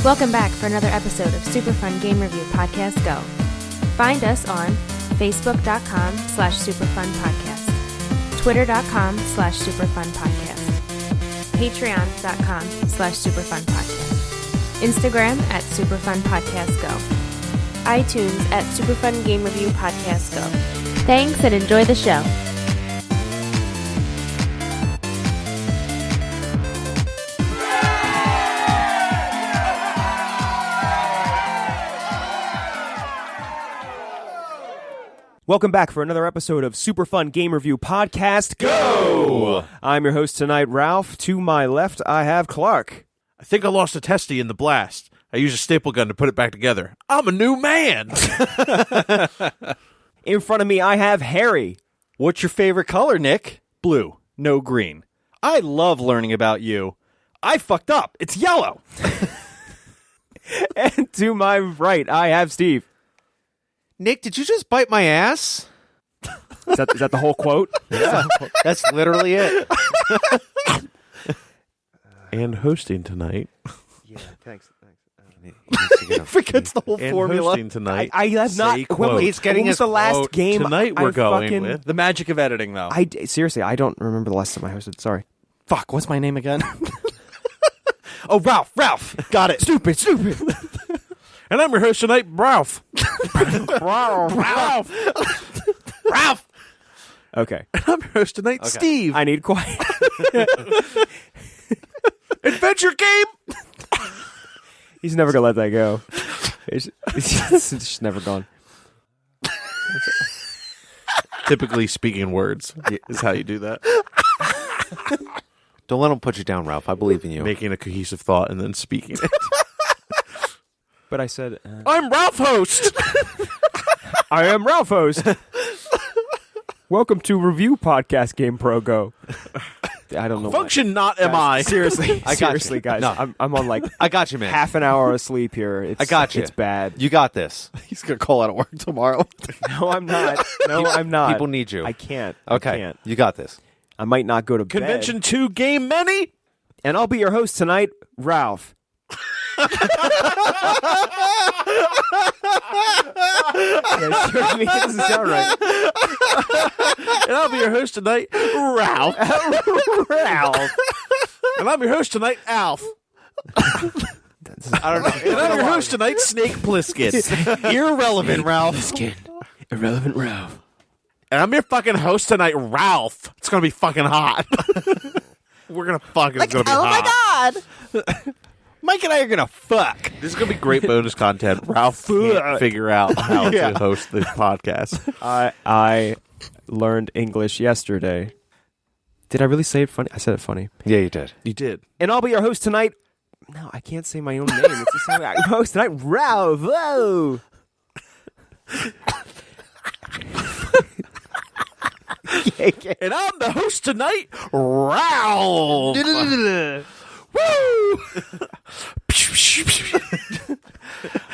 Welcome back for another episode of Super Fun Game Review Podcast Go. Find us on Facebook.com/SuperFunPodcast, Twitter.com/SuperFunPodcast, Patreon.com/SuperFunPodcast, Instagram at SuperFunPodcastGo, iTunes at Superfun Game Review Podcast Go. Thanks and enjoy the show. Welcome back for another episode of Super Fun Game Review Podcast Go! I'm your host tonight, Ralph. To my left, I have Clark. I think I lost a testy in the blast. I used a staple gun to put it back together. I'm a new man! In front of me, I have Harry. What's your favorite color, Nick? Blue, no green. I love learning about you. I fucked up. It's yellow. And to my right, I have Steve. Nick, did you just bite my ass? Is that the whole quote? Yeah, that's literally it. And hosting tonight. Yeah, thanks. He forgets the whole And formula. hosting tonight. I have not. Quote. He's getting When was the last quote game. Tonight we're going fucking, with. The magic of editing, though. Seriously, I don't remember the last time I hosted. Sorry. Fuck, what's my name again? Oh, Ralph. Got it. Stupid. And I'm your host tonight, Ralph. Ralph. Okay. And I'm your host tonight, Steve. I need quiet. Adventure game! He's never going to let that go. It's just never gone. Typically speaking words is how you do that. Don't let him put you down, Ralph. I believe in you. Making a cohesive thought and then speaking it. But I said... I'm Ralph host! I am Ralph host. Welcome to Review Podcast Game Pro Go. I don't know. Function not am I. Seriously, I got seriously, you. guys. No. I'm on like I got you, man. half an hour of sleep here. I got you. It's bad. You got this. He's going to call out of work tomorrow. No, I'm not. No, I'm not. People need you. I can't. Okay. I can't. You got this. I might not go to Convention bed. 2 game many? And I'll be your host tonight, Ralph. Yeah, sure, I mean, it doesn't sound right. And I'll be your host tonight, Ralph. Ralph. And I'm your host tonight, Alf. I don't know. And I'm your host tonight, Snake Plissken. Irrelevant, Ralph. Irrelevant Ralph. And I'm your fucking host tonight, Ralph. It's gonna be fucking hot. We're gonna fuck. It's gonna be hot. Oh, my God. Mike and I are going to fuck. This is gonna be great bonus content. Ralph can't figure out how to host the podcast. I learned English yesterday. Did I really say it funny? I said it funny. Yeah, you did. You did. And I'll be your host tonight. No, I can't say my own name. It's just I'm host tonight, Ralph. Whoa. And I'm the host tonight, Ralph. Woo!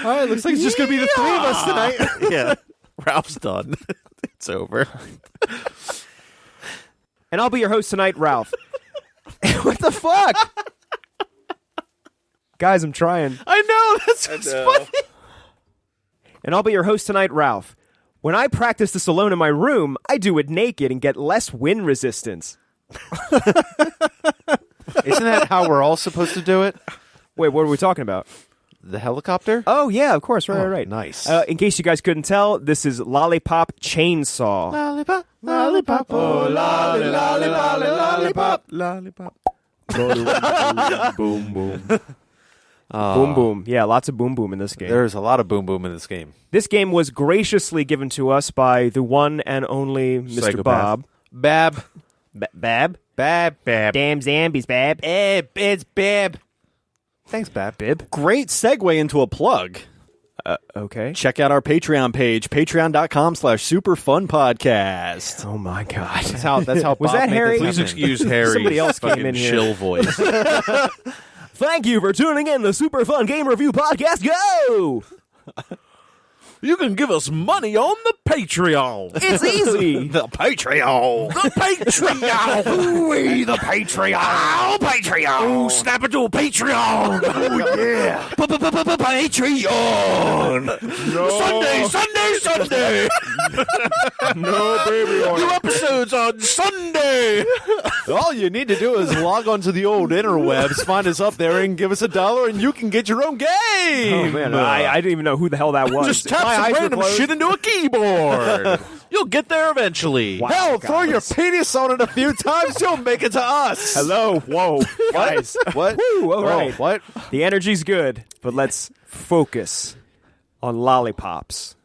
All right, looks like it's just going to be the three of us tonight. Yeah, Ralph's done. It's over. And I'll be your host tonight, Ralph. What the fuck? Guys, I'm trying. I know, that's what's funny. And I'll be your host tonight, Ralph. When I practice this alone in my room, I do it naked and get less wind resistance. Isn't that how we're all supposed to do it? Wait, what are we talking about? The helicopter? Oh, yeah, of course. Right. Nice. In case you guys couldn't tell, this is Lollipop Chainsaw. Lollipop, lollipop, oh, lolly, lolly, lolly, lollipop. Lollipop. Boom, boom. Boom Boom. Yeah, lots of Boom Boom in this game. There's a lot of boom, boom in this game. This game was graciously given to us by the one and only Mr. Psychopath. Bob. Bab. Bab? Bab. Bab. Damn Zambies, Bab. It's Bab. Thanks, Bab. Bib? Great segue into a plug. Okay. Check out our Patreon page, patreon.com/superfunpodcast. Oh, my God. That's how Was Bob that made Harry? this Please happen. excuse Harry's Somebody else came fucking in here. chill voice. Thank you for tuning in to Super Fun Game Review Podcast. Go! You can give us money on the Patreon. It's easy. The Patreon. The Patreon. Ooh, the Patreon. Oh, Patreon. Oh, snap into a Patreon. Oh, yeah. Patreon. Sunday. No baby oil. New episodes on Sunday. All you need to do is log onto the old interwebs, find us up there, and give us $1, and you can get your own game. Oh man, I didn't even know who the hell that was. Just tap My some eyes were random closed. shit into a keyboard. You'll get there eventually. Wow. Hell, guys. throw your penis on it a few times, you'll make it to us. Hello, whoa, guys. What? Woo, all right. What? The energy's good, but let's focus on lollipops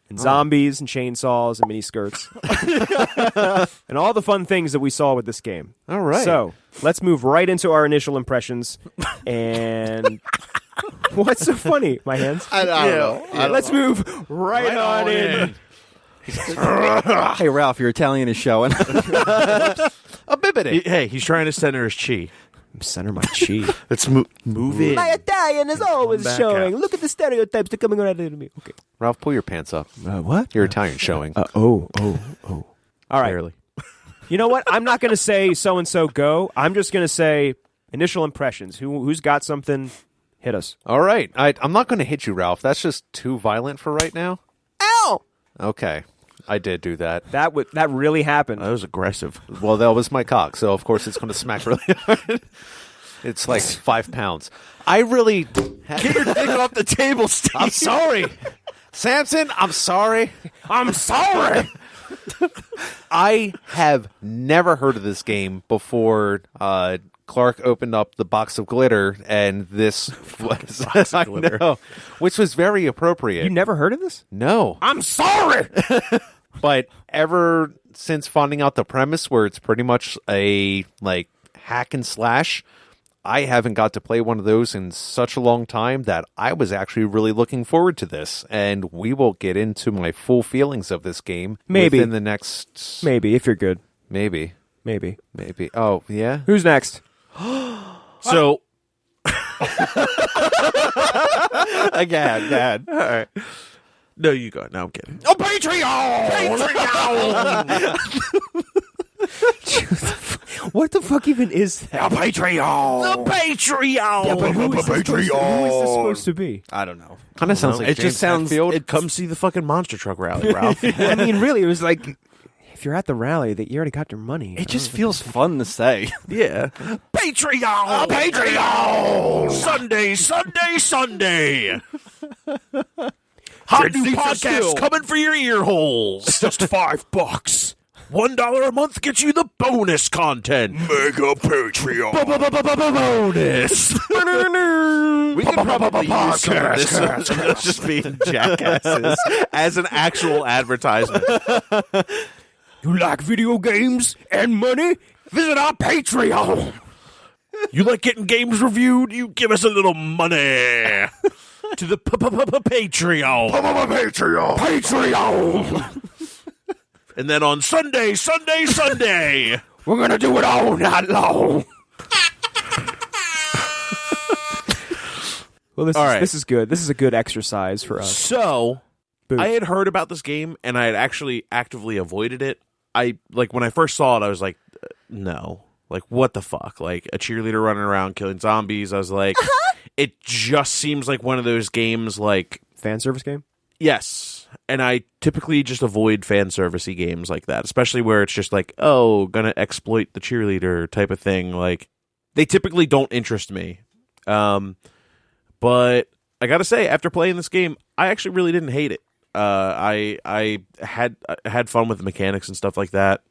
and zombies and chainsaws and mini skirts and all the fun things that we saw with this game. All right. So let's move right into our initial impressions. And what's so funny? My hands. I don't know. Let's move right on in. Hey, Ralph, your Italian is showing. A bibbity. Hey, he's trying to center his chi. Center my chi. Let's move in. My Italian is always back showing. out. Look at the stereotypes that are coming around into me. Okay. Ralph, pull your pants up. What? Your Italian showing. Oh. All right. Barely. You know what? I'm not going to say so-and-so go. I'm just going to say initial impressions. Who's got something? Hit us. All right. I'm not going to hit you, Ralph. That's just too violent for right now. Ow! Okay. I did do that. That really happened. That was aggressive. Well, that was my cock, so of course it's going to smack really hard. It's like 5 pounds. I really... Get your dick off the table, Steve. I'm sorry. Samson, I'm sorry. I'm sorry. I have never heard of this game before Clark opened up the box of glitter, and this was... I know, which was very appropriate. You never heard of this? No. I'm sorry. But ever since finding out the premise where it's pretty much a like hack and slash, I haven't got to play one of those in such a long time that I was actually really looking forward to this. And we will get into my full feelings of this game Maybe. within the next... Maybe, if you're good. Maybe. Oh, yeah? Who's next? So, Again. all right. No, you go. No, I'm kidding. Oh, Patreon! What the fuck even is that? The Patreon. Who is this supposed to be? I don't know. Kind of sounds like It James just sounds. Hetfield. Come see the fucking monster truck rally, Ralph. I mean, really, it was like, if you're at the rally, that you already got your money. It just feels fun to say. Yeah. Patreon. Sunday. Hot new podcast coming for your ear holes. Just $5. $1 a month gets you the bonus content. Mega Patreon. Bonus. We can probably use some of this just being jackasses as an actual advertisement. You like video games and money? Visit our Patreon. You like getting games reviewed? You give us a little money. To the Patreon. Patreon. And then on Sunday, We're going to do it all night long. Well, this is good. This is a good exercise for us. So, Boom. I had heard about this game, and I had actually actively avoided it. When I first saw it, I was like, no. Like, what the fuck? Like, a cheerleader running around killing zombies. I was like, it just seems like one of those games, like... Fan service game? Yes. And I typically just avoid fan servicey games like that, especially where it's just like, oh, gonna exploit the cheerleader type of thing. Like, they typically don't interest me. But I gotta say, after playing this game, I actually really didn't hate it. I had fun with the mechanics and stuff like that.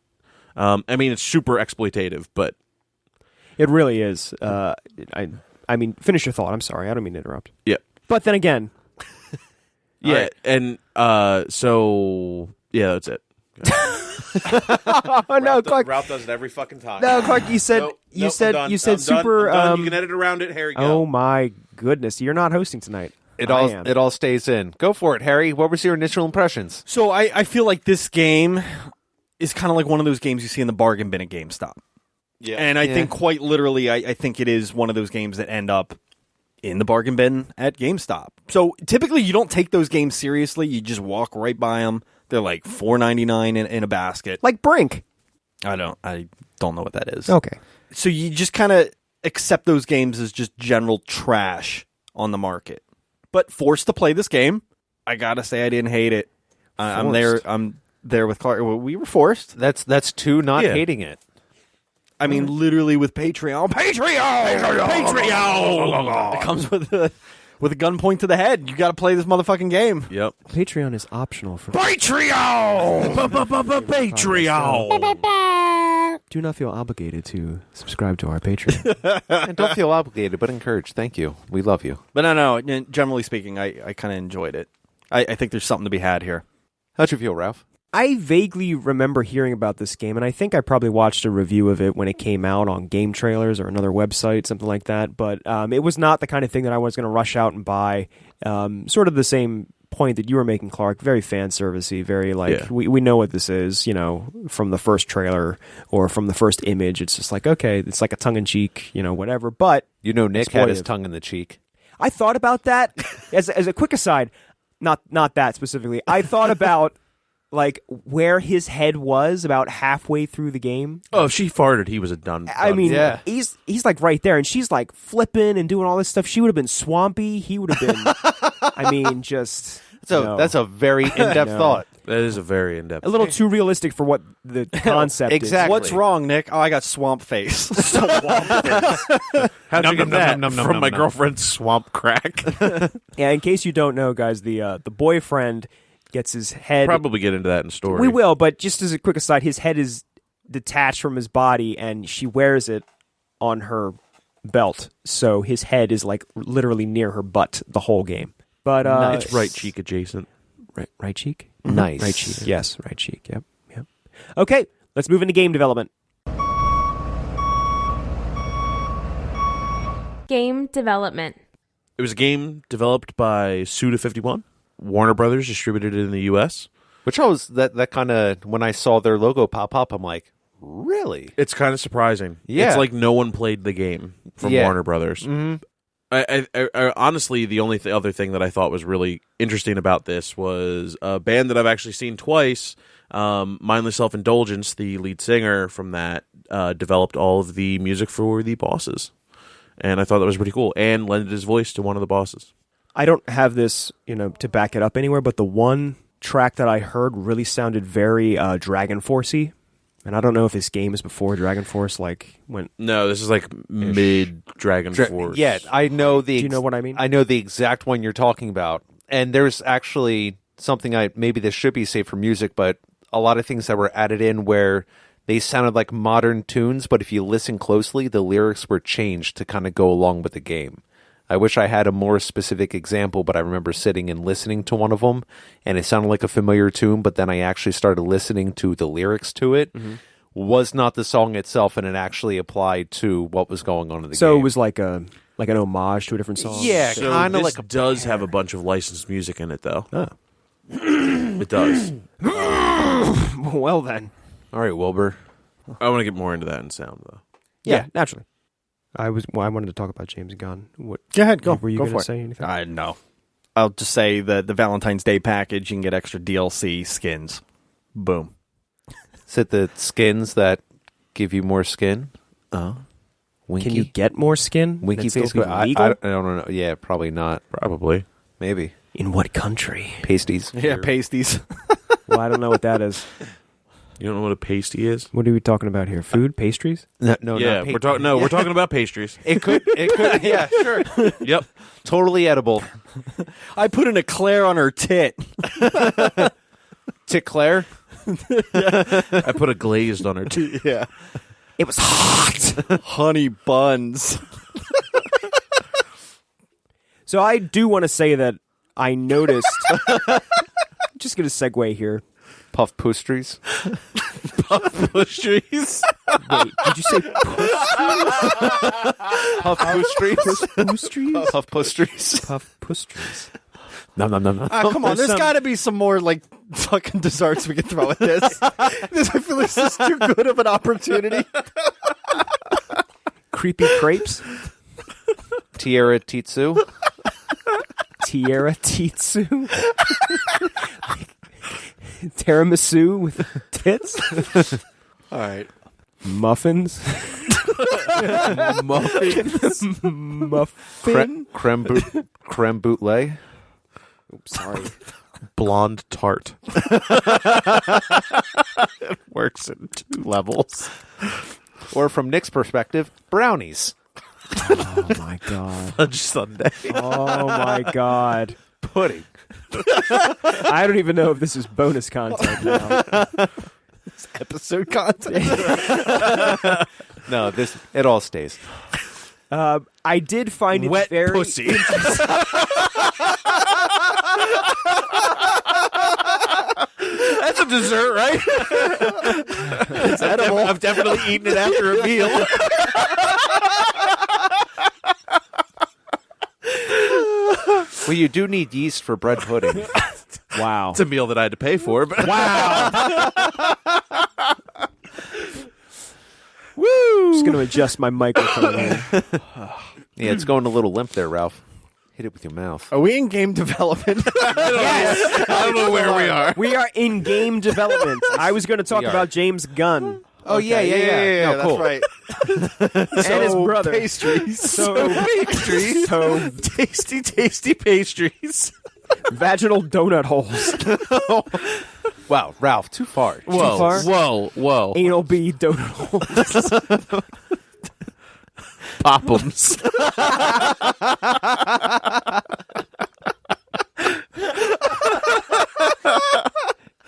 I mean, it's super exploitative, but It really is. I mean, finish your thought. I'm sorry. I don't mean to interrupt. yeah. But then again... Yeah, right. and so yeah, that's it. Oh no, Clark! Ralph does it every fucking time. No, Clark! You said I'm done. super. I'm done. You can edit around it, Harry. Go. Oh my goodness! You're not hosting tonight. It I am. all stays in. Go for it, Harry. What was your initial impressions? So I feel like this game is kind of like one of those games you see in the bargain bin at GameStop. Yeah, And I think quite literally, I think it is one of those games that end up in the bargain bin at GameStop. So typically you don't take those games seriously. You just walk right by them. They're like $4.99 in a basket. Like Brink. I don't know what that is. Okay. So you just kind of accept those games as just general trash on the market. But forced to play this game, I gotta say I didn't hate it. I'm there with Clark. We were forced. That's two not hating it. I mean, literally with Patreon. Patreon! It comes with a gunpoint to the head. You got to play this motherfucking game. Yep. Patreon is optional for Patreon. Patreon. Do not feel obligated to subscribe to our Patreon. And don't feel obligated, but encouraged. Thank you. We love you. But no. Generally speaking, I kind of enjoyed it. I think there's something to be had here. How'd you feel, Ralph? I vaguely remember hearing about this game, and I think I probably watched a review of it when it came out on Game Trailers or another website, something like that. But it was not the kind of thing that I was going to rush out and buy. Sort of the same point that you were making, Clark. Very fan servicey, very we know what this is, from the first trailer or from the first image. It's just like, okay, it's like a tongue in cheek, whatever. But Nick had his tongue in the cheek. I thought about that as a quick aside. Not that specifically. I thought about. Like where his head was about halfway through the game. Oh, if she farted, he was a done. I mean, he's like right there, and she's like flipping and doing all this stuff. She would have been swampy. He would have been. I mean, just that's a very in-depth thought. That is a very in-depth. A little too realistic for what the concept exactly. is. What's wrong, Nick? Oh, I got swamp face. How'd you get that from my girlfriend's swamp crack? Yeah, in case you don't know, guys, the boyfriend gets his head. Probably get into that in story. We will, but just as a quick aside, his head is detached from his body, and she wears it on her belt, so his head is like literally near her butt the whole game. But it's right cheek adjacent. Right cheek. Nice. Right cheek. Yes, right cheek. Yep. Okay, let's move into game development. Game development. It was a game developed by Suda51. Warner Brothers distributed it in the U.S. Which I was that kind of when I saw their logo pop up, I'm like, really? It's kind of surprising. Yeah, it's like no one played the game from Warner Brothers. Mm-hmm. I honestly, the only other thing that I thought was really interesting about this was a band that I've actually seen twice. Mindless Self-Indulgence, the lead singer from that, developed all of the music for the bosses, and I thought that was pretty cool. And lended his voice to one of the bosses. I don't have this, to back it up anywhere, but the one track that I heard really sounded very Dragon Force-y. And I don't know if this game is before Dragon Force, No, this is like mid Dragon Force. Yeah, I know Do you know what I mean? I know the exact one you're talking about. And there's actually something maybe this should be saved for music, but a lot of things that were added in where they sounded like modern tunes, but if you listen closely, the lyrics were changed to kind of go along with the game. I wish I had a more specific example, but I remember sitting and listening to one of them, and it sounded like a familiar tune, but then I actually started listening to the lyrics to it. Mm-hmm. Was not the song itself, and it actually applied to what was going on in the game. So it was like an homage to a different song? Yeah, so kind of like like does have a bunch of licensed music in it, though. Oh. It does. Well, then. All right, Wilbur. I want to get more into that in sound, though. Yeah, naturally. I wanted to talk about James Gunn. Go ahead, go. Were you going to say anything? No. I'll just say the Valentine's Day package, you can get extra DLC skins. Boom. Is it the skins that give you more skin? Winky? Can you get more skin? Winky feels feels legal? I don't know. Yeah, probably not. Probably. Maybe. In what country? Pasties. Yeah, pasties. Well, I don't know what that is. You don't know what a pasty is? What are we talking about here? Food? Pastries? No, yeah, we're talking about pastries. It could, yeah, sure. Yep. Totally edible. I put an eclair on her tit. Tit Claire? I put a glazed on her too. Yeah. It was hot. Honey buns. So I do want to say that I noticed. I'm just going to segue here. Puff pastries. Pastries. Wait, did you say Puff pastries? pastries? Puff pastries. Puff pastries. No. Come on, there's got to be some more fucking desserts we can throw at this. I feel this is too good of an opportunity. Creepy crepes. Tierra Titsu. Tierra Titsu? Tiramisu with tits? All right. Muffins? Muffins. Muffin? Creme brulee. Oops, sorry. Blonde tart. Works in 2 levels. Or from Nick's perspective, brownies. Oh, my God. Fudge sundae. Oh, my God. Pudding. I don't even know if this is bonus content now. Episode content. No, it all stays. I did find it Wet very pussy. That's a dessert, right? It's edible. I've definitely eaten it after a meal. Well, you do need yeast for bread pudding. Wow. It's a meal that I had to pay for. But Wow. Woo! Just going to adjust my microphone here. Yeah, it's going a little limp there, Ralph. Hit it with your mouth. Are we in game development? I don't know where we are. We are in game development. I was going to talk We are. about James Gunn Oh, yeah. No, cool. That's right. and his brother. Pastries. So Pastries. So Tasty pastries. vaginal donut holes. Wow, Ralph, too far. Whoa, far? whoa. Anal bee donut holes. Pop'ems.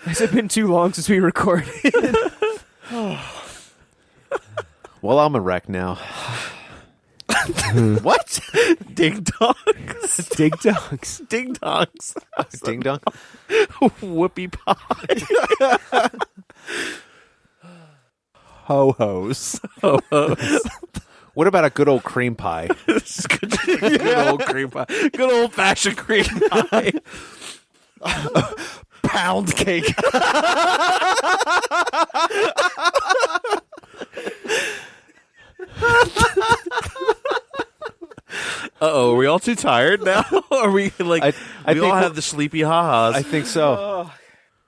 Has it been too long since we recorded? Well, I'm a wreck now. What? Ding dongs. Dig dogs. Ding dongs. Ding dong. Whoopie pie. Ho-hos. What about a good old cream pie? Good old cream pie. Good old fashioned cream pie. Pound cake. Uh-oh, are we all too tired now? Are we like I we think all have the sleepy ha-has? I think so.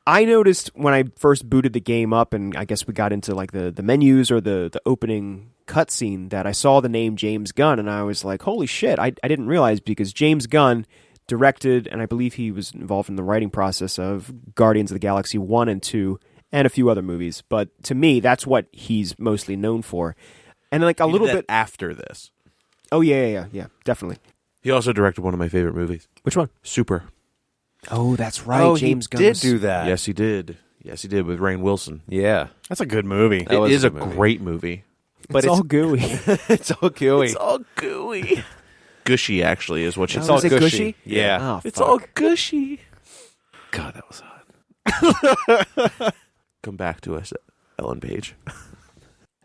I noticed when I first booted the game up, and I guess we got into like the menus or the opening cutscene, that I saw the name James Gunn, and I was like, holy shit, I didn't realize, because James Gunn directed, and I believe he was involved in the writing process of Guardians of the Galaxy 1 and 2, and a few other movies. But to me, that's what he's mostly known for. And like a little bit after this. Oh, yeah, definitely. He also directed one of my favorite movies. Which one? Super. Oh, that's right. Oh, James he Gunn did was- do that. Yes, he did. Yes, he did with Rainn Wilson. Yeah. That's a good movie. That was It is a a good movie. great movie. But it's all gooey. it's all gooey. It's all gooey. Gushy, actually, is what you It's Oh, all is it gushy. gushy? Yeah. Oh, It's fuck. all gushy. God, that was hot. Come back to us, Ellen Page.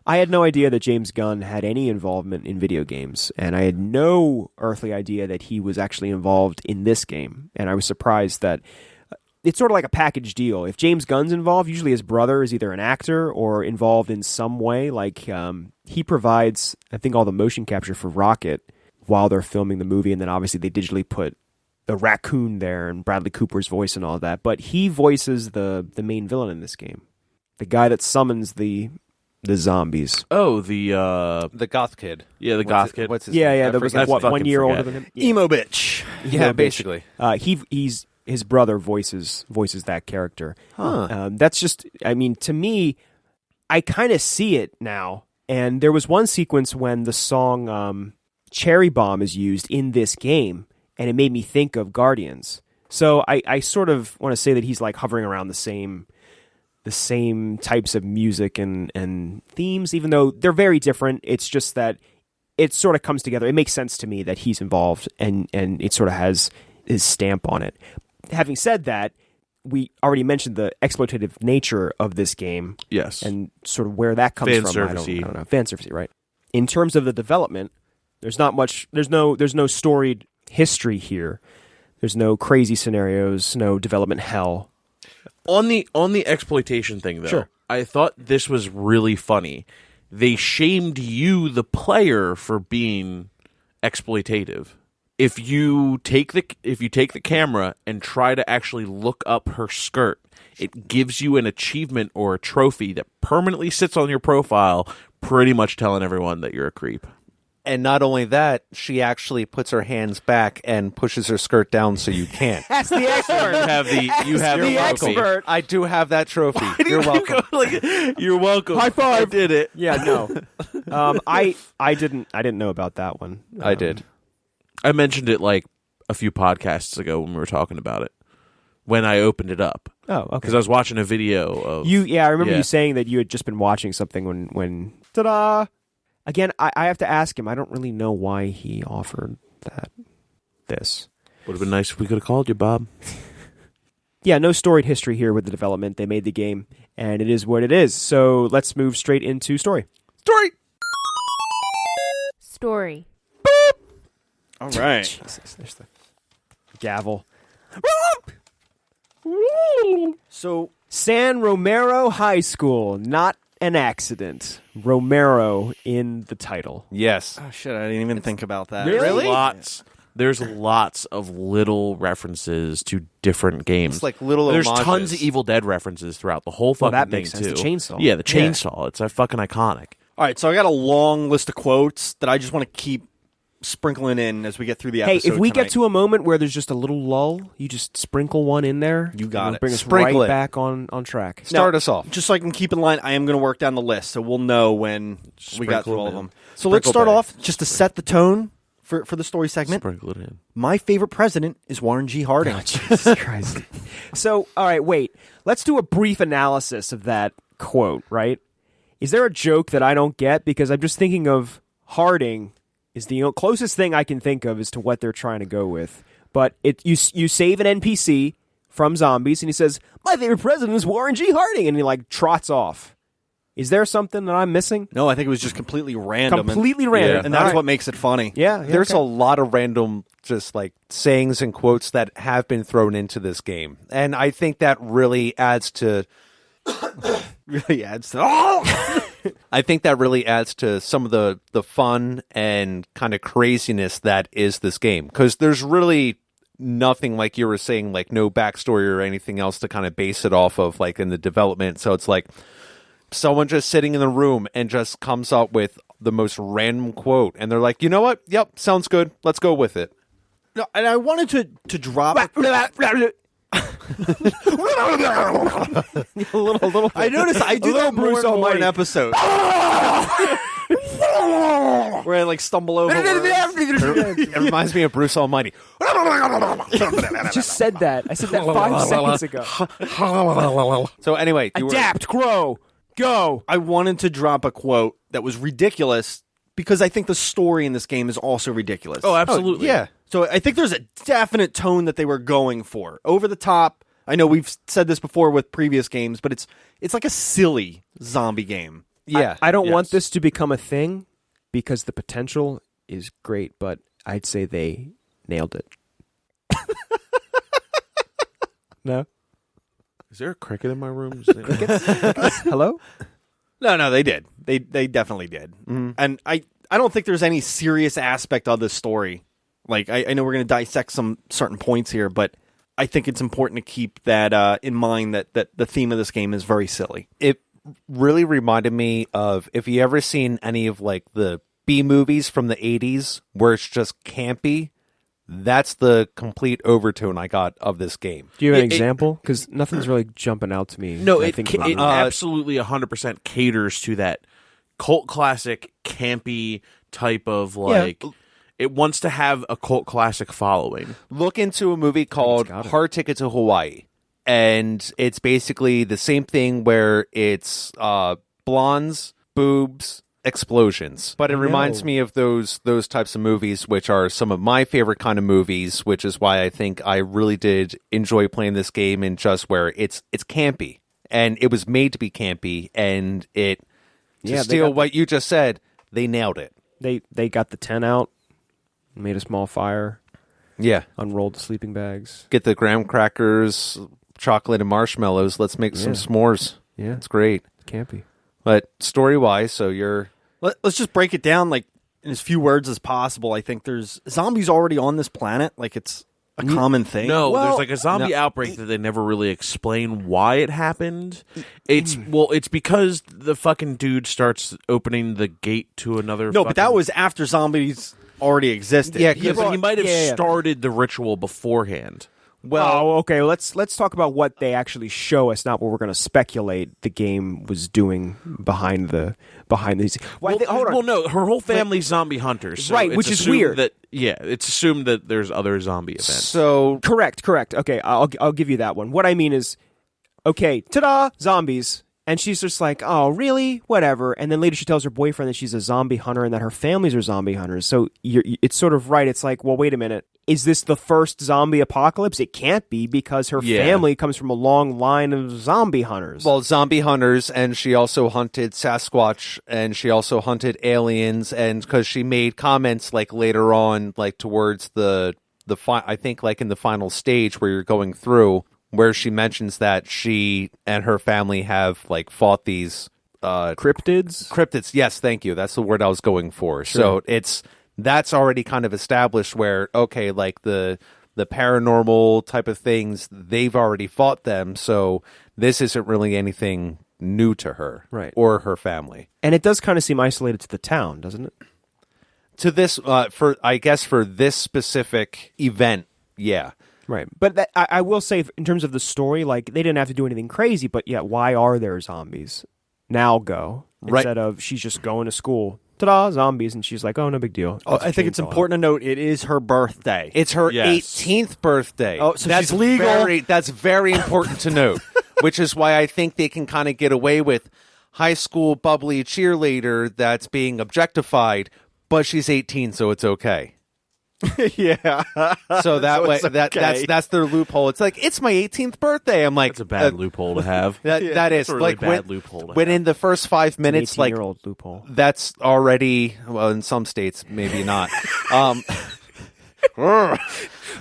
I had no idea that James Gunn had any involvement in video games, and I had no earthly idea that he was actually involved in this game. And I was surprised that it's sort of like a package deal. If James Gunn's involved, usually his brother is either an actor or involved in some way. Like he provides, I think, all the motion capture for Rocket while they're filming the movie, and then obviously they digitally put the raccoon there and Bradley Cooper's voice and all that. But he voices the main villain in this game, the guy that summons the zombies. Oh, the goth kid. the goth kid. What's his Yeah, name? yeah. I There was forget like his name. 1 year older forget. than him. Emo bitch. Yeah, bitch. basically. He's his brother voices that character. Huh. That's just, I mean, to me, I kind of see it now. And there was one sequence when the song Cherry Bomb is used in this game, and it made me think of Guardians. So I sort of want to say that he's like hovering around the same types of music and themes, even though they're very different. It's just that it sort of comes together. It makes sense to me that he's involved, and it sort of has his stamp on it. Having said that, we already mentioned the exploitative nature of this game. Yes. And sort of where that comes Fan from. servicey. I don't know. Fan servicey, right? In terms of the development, there's not much. There's no storied history here. There's no crazy scenarios. No development hell. On the exploitation thing, though, Sure. I thought this was really funny. They shamed you, the player, for being exploitative. If you take the camera and try to actually look up her skirt, it gives you an achievement or a trophy that permanently sits on your profile, pretty much telling everyone that you're a creep. And not only that, she actually puts her hands back and pushes her skirt down so you can't. That's the expert. You have the trophy. expert. I do have that trophy. You're welcome. You're welcome. High five. I did it. Yeah, no. I didn't know about that one. I did. I mentioned it like a few podcasts ago when we were talking about it. When I opened it up. Oh, okay. Because I was watching a video of I remember Yeah. you saying that you had just been watching something when ta-da. Again, I have to ask him. I don't really know why he offered this. Would have been nice if we could have called you, Bob. Yeah, no storied history here with the development. They made the game, and it is what it is. So let's move straight into story. Story. All right. Jesus, there's the gavel. So San Romero High School, not an accident. Romero in the title. Yes. oh shit, I didn't even think about that. Really? There's lots of little references to different games. It's like little There's homages. tons of Evil Dead references throughout the whole Well, fucking that thing makes sense. too. The chainsaw. Yeah, the chainsaw. It's a fucking iconic. All right, so I got a long list of quotes that I just want to keep sprinkling in as we get through the Hey, episode. if we tonight. get to a moment where there's just a little lull, you just sprinkle one in there. You got and it'll it. Bring us Sprinkle right it. back on track. Start us off. just so I can keep in line, I am going to work down the list, so we'll know when we got Sprinkle through all it of in. them. So let's Sprinkle start bag. off just to set the tone for the story segment. Sprinkle it in. My favorite president is Warren G. Harding. Jesus Christ. So, all right, wait. Let's do a brief analysis of that quote, right? Is there a joke that I don't get? Because I'm just thinking of Harding is the closest thing I can think of as to what they're trying to go with. But you save an NPC from zombies, and he says, "My favorite president is Warren G. Harding," and he like trots off. Is there something that I'm missing? No, I think it was just completely random. Completely random. And that's All right. what makes it funny. Yeah, There's okay. a lot of random just like sayings and quotes that have been thrown into this game. And I think that really adds to Really adds to I think that really adds to some of the fun and kind of craziness that is this game. Because there's really nothing, like you were saying, like no backstory or anything else to kind of base it off of, like in the development. So it's like someone just sitting in the room and just comes up with the most random quote. And they're like, you know what? Yep, sounds good. Let's go with it. No, and I wanted to drop a little bit. I noticed I do that more and more in episodes. Where I like stumble over words. It reminds me of Bruce Almighty. I just said that. I said that 5 seconds ago. So anyway, you were, Adapt, grow, go. I wanted to drop a quote that was ridiculous because I think the story in this game is also ridiculous. Oh, absolutely. yeah. So I think there's a definite tone that they were going for. Over the top. I know we've said this before with previous games, but it's like a silly zombie game. Yeah. I don't want Yes. this to become a thing because the potential is great, but I'd say they nailed it. No? Is there a cricket in my room? Hello? No, they did. They definitely did. And I don't think there's any serious aspect of this story. Like, I know we're going to dissect some certain points here, but I think it's important to keep that in mind that the theme of this game is very silly. It really reminded me of, if you ever seen any of like the B movies from the 80s where it's just campy, that's the complete overtone I got of this game. Do you have an It- example? Because nothing's really jumping out to me. No, when I it think about it absolutely 100% caters to that cult classic campy type of like. It wants to have a cult classic following. Look into a movie called got it. Hard Ticket to Hawaii. And it's basically the same thing where it's blondes, boobs, explosions. But it reminds me of those types of movies, which are some of my favorite kind of movies, which is why I think I really did enjoy playing this game, and just where it's campy. And it was made to be campy, and to they steal got what you just said, they nailed it. They got the tent out, made a small fire, Yeah. unrolled the sleeping bags. Get the graham crackers, chocolate and marshmallows. Let's make some s'mores. Yeah. It's great. Campy. But story-wise, so you're... Let's just break it down. Like, in as few words as possible. I think there's zombies already on this planet. Like, it's a common thing. No, Well, there's like a zombie outbreak that they never really explain why it happened. It's because the fucking dude starts opening the gate to another. No, but that was after zombies already existed. Yeah, but he might have started the ritual beforehand. Well, okay. Let's talk about what they actually show us, not what we're going to speculate the game was doing behind these. Hold on. Well, no, her whole family's zombie hunters, so right? it's Which is assumed weird. It's assumed that there's other zombie events. So Correct. Okay, I'll give you that one. What I mean is, okay, ta-da, zombies. And she's just like, oh, really? Whatever. And then later she tells her boyfriend that she's a zombie hunter and that her families are zombie hunters. So it's sort of right. It's like, well, wait a minute. Is this the first zombie apocalypse? It can't be because her family comes from a long line of zombie hunters. Well, zombie hunters, and she also hunted Sasquatch, and she also hunted aliens, and because she made comments like later on, like towards I think like in the final stage where you're going through, where she mentions that she and her family have like fought these cryptids. Cryptids, yes, thank you. That's the word I was going for. Sure. So that's already kind of established where, okay, like the paranormal type of things, they've already fought them, so this isn't really anything new to her, right, or her family. And it does kind of seem isolated to the town, doesn't it? To this, for this specific event, yeah. Right. But I will say, in terms of the story, like, they didn't have to do anything crazy, but yeah, why are there zombies? Now go. Instead of she's just going to school. Ta-da, zombies. And she's like, oh, no big deal. I think it's important to note it is her birthday. It's her 18th birthday. Oh, so that's she's legal. That's very important to note, which is why I think they can kind of get away with high school bubbly cheerleader that's being objectified, but she's 18, so it's okay. Yeah. So that way, that's their loophole. It's like, it's my 18th birthday. I'm like, that's a bad loophole to have. That is a really like bad loophole. To when have. in the first 5 minutes, like, loophole. That's already, well, in some states maybe not.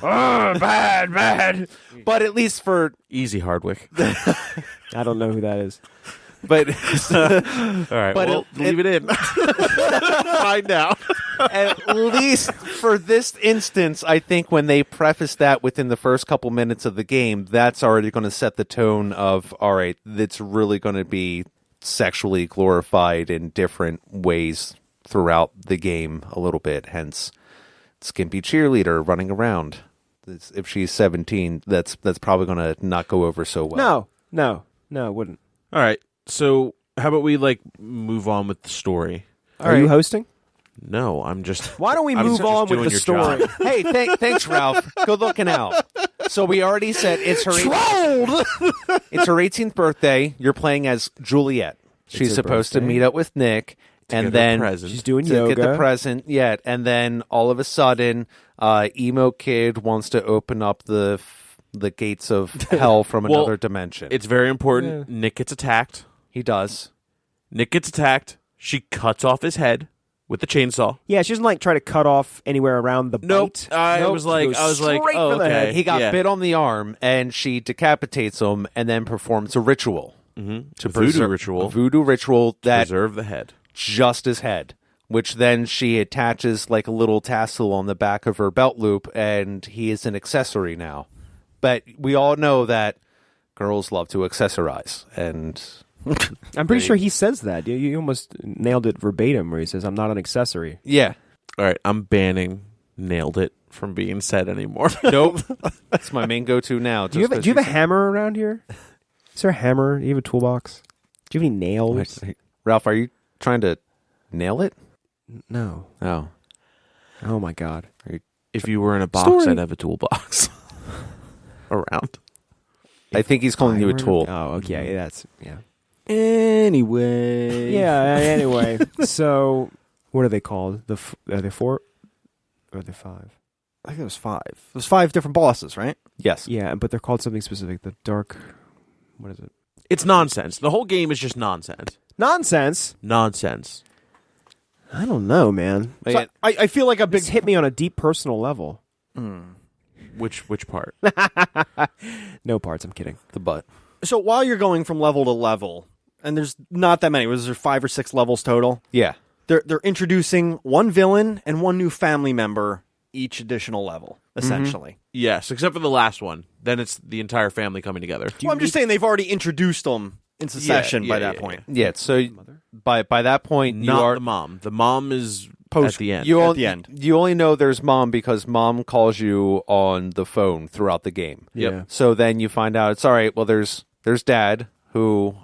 Bad. But at least for easy Hardwick. I don't know who that is. But all right, but leave it in. Find out. At least for this instance, I think when they preface that within the first couple minutes of the game, that's already going to set the tone of, all right, it's really going to be sexually glorified in different ways throughout the game a little bit. Hence, skimpy cheerleader running around. If she's 17, that's probably going to not go over so well. No, it wouldn't. All right. So how about we move on with the story? Are you hosting? No, I'm just. Why don't we move on with the story? Hey, thanks, Ralph. Good looking out. So we already said it's her. It's her 18th birthday. You're playing as Juliet. She's supposed to meet up with Nick, and then she's doing to yoga. Get the present yet, and then all of a sudden, emo kid wants to open up the gates of hell from another dimension. It's very important. Yeah. Nick gets attacked. He does. Nick gets attacked. She cuts off his head with the chainsaw. Yeah, she doesn't try to cut off anywhere around the bite. I was like, oh, okay. He got bit on the arm, and she decapitates him, and then performs a ritual. Mm-hmm. A voodoo ritual that preserve the head, just his head. Which then she attaches like a little tassel on the back of her belt loop, and he is an accessory now. But we all know that girls love to accessorize, and I'm pretty sure he says that. You almost nailed it verbatim, where he says, "I'm not an accessory." Yeah. All right, I'm banning "nailed it" from being said anymore. Nope, that's my main go-to now. Do you have a hammer around here? Is there a hammer? Do you have a toolbox? Do you have any nails? Ralph, are you trying to nail it? No. Oh my God! If you were in a box, I'd have a toolbox around. I think he's calling you a tool. Oh, okay. That's yeah. Anyway. Yeah. Anyway. So, what are they called? Are they 4? Or are they 5? I think it was 5. There's 5 different bosses, right? Yes. Yeah, but they're called something specific. The dark. What is it? It's nonsense. The whole game is just nonsense. Nonsense. I don't know, man. So I feel like a big This hit me on a deep personal level. Which part? No parts. I'm kidding. The butt. So while you're going from level to level, and there's not that many. Was there 5 or 6 levels total? Yeah. they're introducing one villain and one new family member each additional level, essentially. Yes, except for the last one. Then it's the entire family coming together. Well, I'm just saying they've already introduced them in succession by that point. Yeah, so by that point, you Not are the mom. The mom is Post- at the end. At the end. You only know there's mom because mom calls you on the phone throughout the game. Yeah. So then you find out it's all right. Well, there's dad who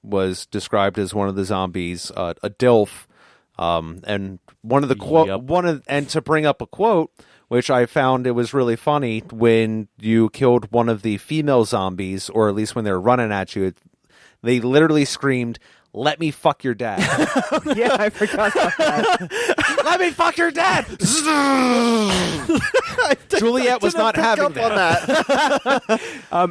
was described as one of the zombies, a DILF, and one of the and to bring up a quote, which I found it was really funny when you killed one of the female zombies, or at least when they were running at you, they literally screamed, "Let me fuck your dad." Yeah, I forgot about that. Let me fuck your dad. Juliet was not having that.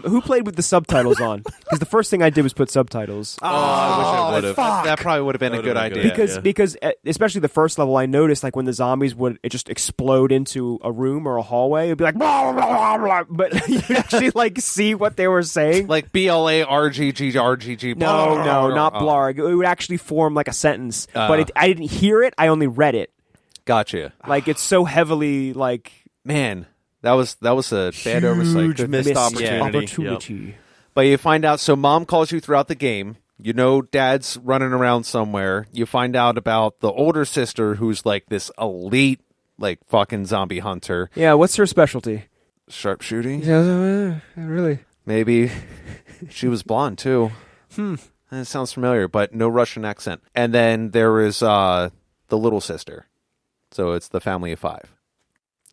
Who played with the subtitles on? Because the first thing I did was put subtitles. I wish I would have. That probably would have been a good idea. Because especially the first level, I noticed like when the zombies would just explode into a room or a hallway, it'd be like blah, blah, blah, blah, but you actually like see what they were saying. Like BLARGG. No, not blarg. It would actually form like a sentence, but I didn't hear it. I only read it. Gotcha. Like it's so heavily like Man, that was a bad oversight. Good missed opportunity. Yep. But you find out, so mom calls you throughout the game. You know dad's running around somewhere. You find out about the older sister who's like this elite, like fucking zombie hunter. Yeah, what's her specialty? Sharpshooting? Yeah, really. Maybe. She was blonde too. That sounds familiar, but no Russian accent. And then there is the little sister. So it's the family of 5.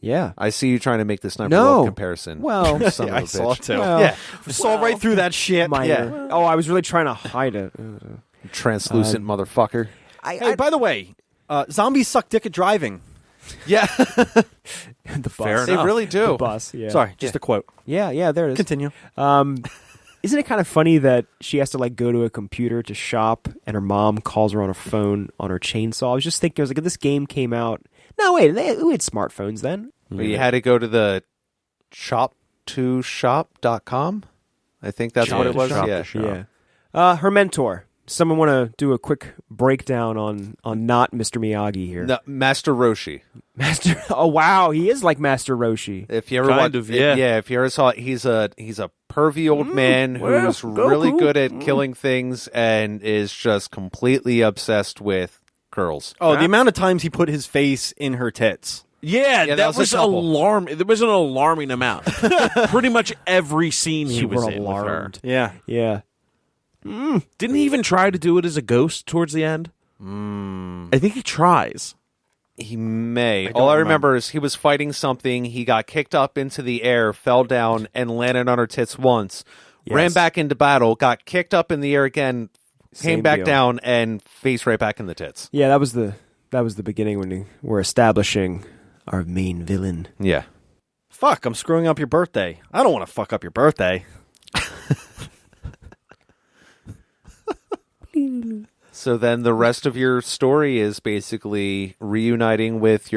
Yeah. I see you trying to make this number No. love comparison. Well, Son of a I saw bitch. it too. Well, Yeah, saw right through that shit. minor. Yeah. Oh, I was really trying to hide it. Translucent motherfucker. Hey, by the way, zombies suck dick at driving. Yeah. The bus. Fair They enough. really do. The bus. Yeah. Sorry, just a quote. Yeah, there it is. Continue. Isn't it kind of funny that she has to like go to a computer to shop, and her mom calls her on her phone on her chainsaw? I was just thinking, I was like, if this game came out. No, wait, we had smartphones then. But you had to go to the shop2shop.com. I think that's what it was. Shop to Yeah. shop. Yeah. Her mentor. Someone want to do a quick breakdown on not Mr. Miyagi here? No, Master Roshi. Master. Oh wow, he is like Master Roshi. If you ever Kind want, of, yeah. If you ever saw it, he's a pervy old man who's really good at killing things and is just completely obsessed with girls. Oh, the amount of times he put his face in her tits. Yeah, that that was a was couple. alarming. There was an alarming amount. Pretty much every scene he You was were in with her. alarmed. Yeah. Yeah. Didn't he even try to do it as a ghost towards the end? I think he tries. He may. don't All I remember. remember is he was fighting something. He got kicked up into the air, fell down, and landed on her tits once. Yes. Ran back into battle, got kicked up in the air again, came Same back deal. down, and face right back in the tits. Yeah, that was the beginning when we're establishing our main villain. Yeah. Fuck, I'm screwing up your birthday. I don't want to fuck up your birthday. So then the rest of your story is basically reuniting with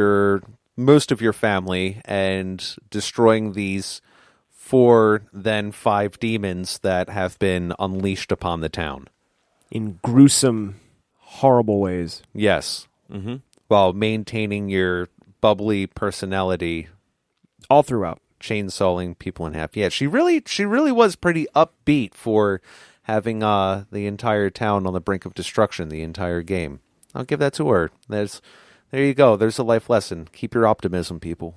most of your family and destroying these 4, then 5 demons that have been unleashed upon the town. In gruesome, horrible ways. Yes. Mm-hmm. While maintaining your bubbly personality, All throughout. chainsawing people in half. Yeah, she really was pretty upbeat for having the entire town on the brink of destruction the entire game. I'll give that to her. There you go. There's a life lesson. Keep your optimism, people.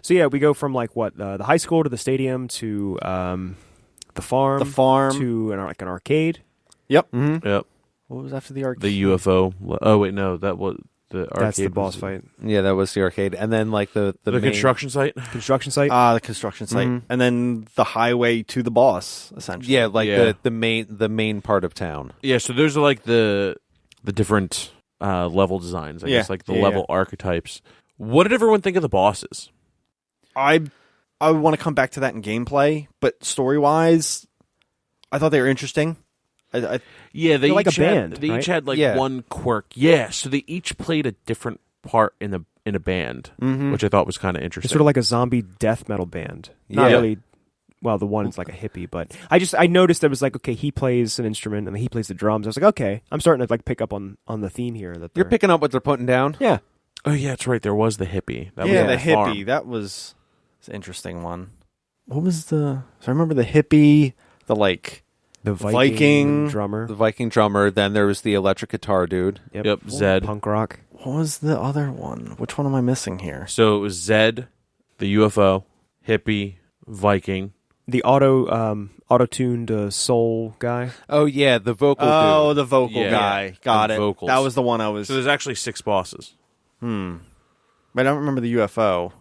So yeah, we go from like what the high school to the stadium to the farm. The farm. to an arcade. Yep. Mm-hmm. Yep. What was after the arcade? The UFO. Oh wait, no, that was the arcade. That's the boss was fight. Yeah, that was the arcade, and then like the The main- construction site. Construction site. The construction site. Mhm. And then the highway to the boss, essentially. Yeah, like Yeah. the main part of town. Yeah, so there's like the different level designs. I Yeah. guess like the Yeah, level archetypes. What did everyone think of the bosses? I want to come back to that in gameplay, but story-wise, I thought they were interesting. I Yeah, they They're like each a band, Had, they right? each had like Yeah. one quirk. Yeah, so they each played a different part in a band, which I thought was kind of interesting. It's sort of like a zombie death metal band. Not Yeah. really Well, the one's like a hippie, but I noticed that it was like, okay, he plays an instrument and he plays the drums. I was like, okay, I'm starting to like pick up on the theme here. That You're picking up what they're putting down. yeah. Oh yeah, that's right. There was the hippie. That yeah, was the on farm. hippie. That was an interesting one. What was the? So I remember the hippie, the like The Viking drummer. The Viking drummer. Then there was the electric guitar dude. Yep, Zed. Punk rock. What was the other one? Which one am I missing here? So it was Zed, the UFO, hippie, Viking. The auto-tuned soul guy. Oh yeah, the vocal Oh, dude. the vocal Yeah. guy. Got And it. vocals. That was the one I was. So there's actually 6 bosses. But I don't remember the UFO.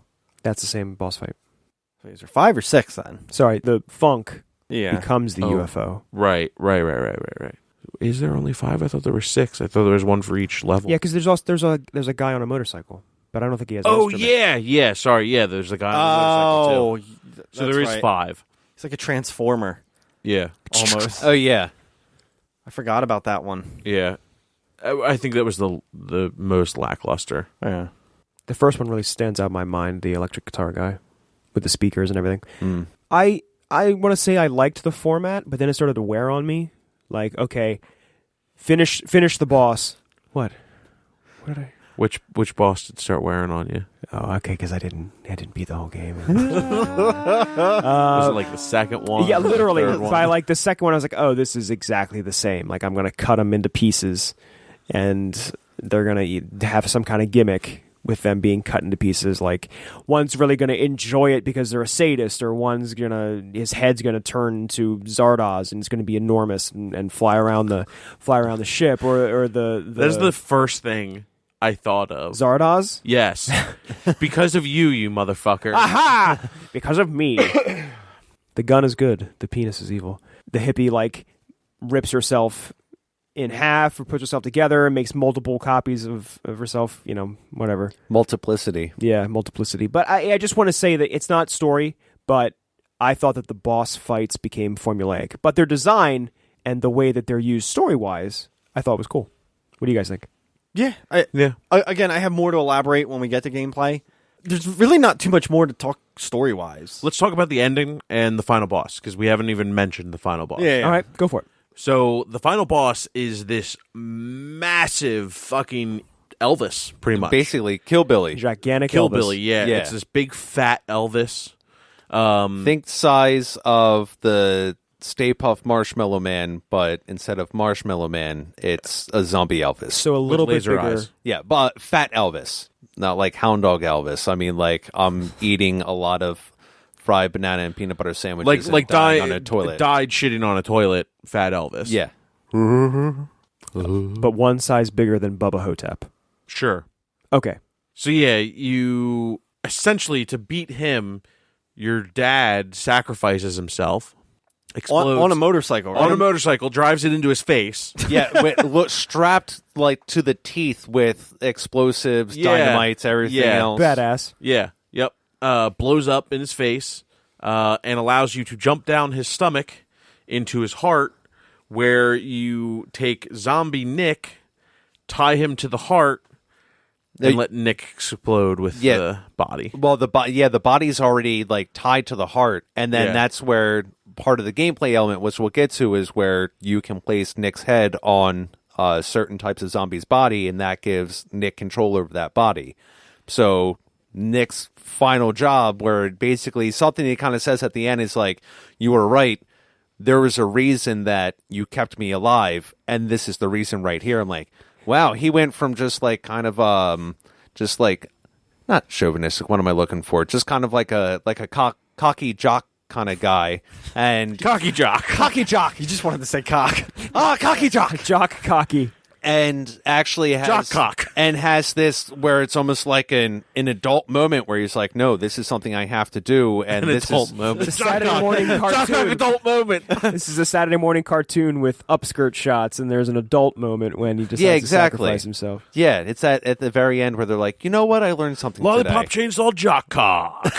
That's the same boss fight. So these are 5 or 6 then. Sorry, the funk Yeah. becomes the Oh. UFO. Right. Is there only 5? I thought there were 6. I thought there was one for each level. Yeah, because there's a guy on a motorcycle, but I don't think he has. An Oh instrument. yeah. Sorry, yeah. There's a guy on the motorcycle too. So there is 5. He's like a transformer Yeah. almost. Oh yeah. I forgot about that one. Yeah. I think that was the most lackluster. Yeah. The first one really stands out in my mind. The electric guitar guy with the speakers and everything. Hmm. I want to say I liked the format, but then it started to wear on me. Like, okay, finish the boss. What did I? Which boss did start wearing on you? Oh, okay, because I didn't beat the whole game. Was it like the second one? Yeah, or the literally. third one? By like the second one, I was like, oh, this is exactly the same. Like, I'm gonna cut them into pieces, and they're gonna have some kind of gimmick with them being cut into pieces. Like, one's really gonna enjoy it because they're a sadist, or his head's gonna turn into Zardoz and it's gonna be enormous and fly around the ship, or the That's the first thing I thought of. Zardoz. Yes. Because of you motherfucker. Aha! Because of me. The gun is good. The penis is evil. The hippie like rips herself in half or puts herself together and makes multiple copies of herself. You know, whatever. Multiplicity. Yeah, multiplicity. But I just want to say that it's not story, but I thought that the boss fights became formulaic. But their design and the way that they're used story-wise, I thought was cool. What do you guys think? Yeah. Yeah. Again, I have more to elaborate when we get to gameplay. There's really not too much more to talk story-wise. Let's talk about the ending and the final boss, because we haven't even mentioned the final boss. Yeah. All right, go for it. So the final boss is this massive fucking Elvis, pretty much. Basically, Killbilly. Gigantic Killbilly, Elvis. yeah. Yeah. It's this big fat Elvis. Think size of the Stay Puft Marshmallow Man, but instead of Marshmallow Man, it's a zombie Elvis. So a little bit laser bigger. eyes. Yeah, but fat Elvis, not like Hound Dog Elvis. I mean, like I'm eating a lot of fried banana and peanut butter sandwiches, Like and dying on a toilet. died shitting on a toilet, fat Elvis. Yeah, But one size bigger than Bubba Hotep. Sure. Okay. So yeah, you essentially, to beat him, your dad sacrifices himself, explodes On a motorcycle, right? on a motorcycle, drives it into his face. yeah. Look, strapped like to the teeth with explosives, Yeah. dynamites, everything Yeah. else. Badass. Yeah, yep. Blows up in his face, and allows you to jump down his stomach into his heart, where you take zombie Nick, tie him to the heart, and let Nick explode with Yeah. the body. Well, the body's already like tied to the heart, and then Yeah. that's where part of the gameplay element, which we'll get to, is where you can place Nick's head on certain types of zombies' body, and that gives Nick control over that body. So Nick's final job, where basically something he kind of says at the end is like, "You were right. There was a reason that you kept me alive, and this is the reason right here." I'm like, wow, he went from just like kind of just like not chauvinistic. What am I looking for? Just kind of like a cocky jock kind of guy, and Cocky jock. Cocky jock. You just wanted to say cock. cocky jock, Jock cocky. and actually has Jock cock. and has this where it's almost like an adult moment where he's like, no, this is something I have to do, and this adult is moment. The Saturday morning cartoon. adult moment. This is a Saturday morning cartoon with upskirt shots, and there's an adult moment when he decides Yeah, to exactly. sacrifice himself. yeah, it's at the very end where they're like, you know what, I learned something Lollipop today. chainsaw jock cock.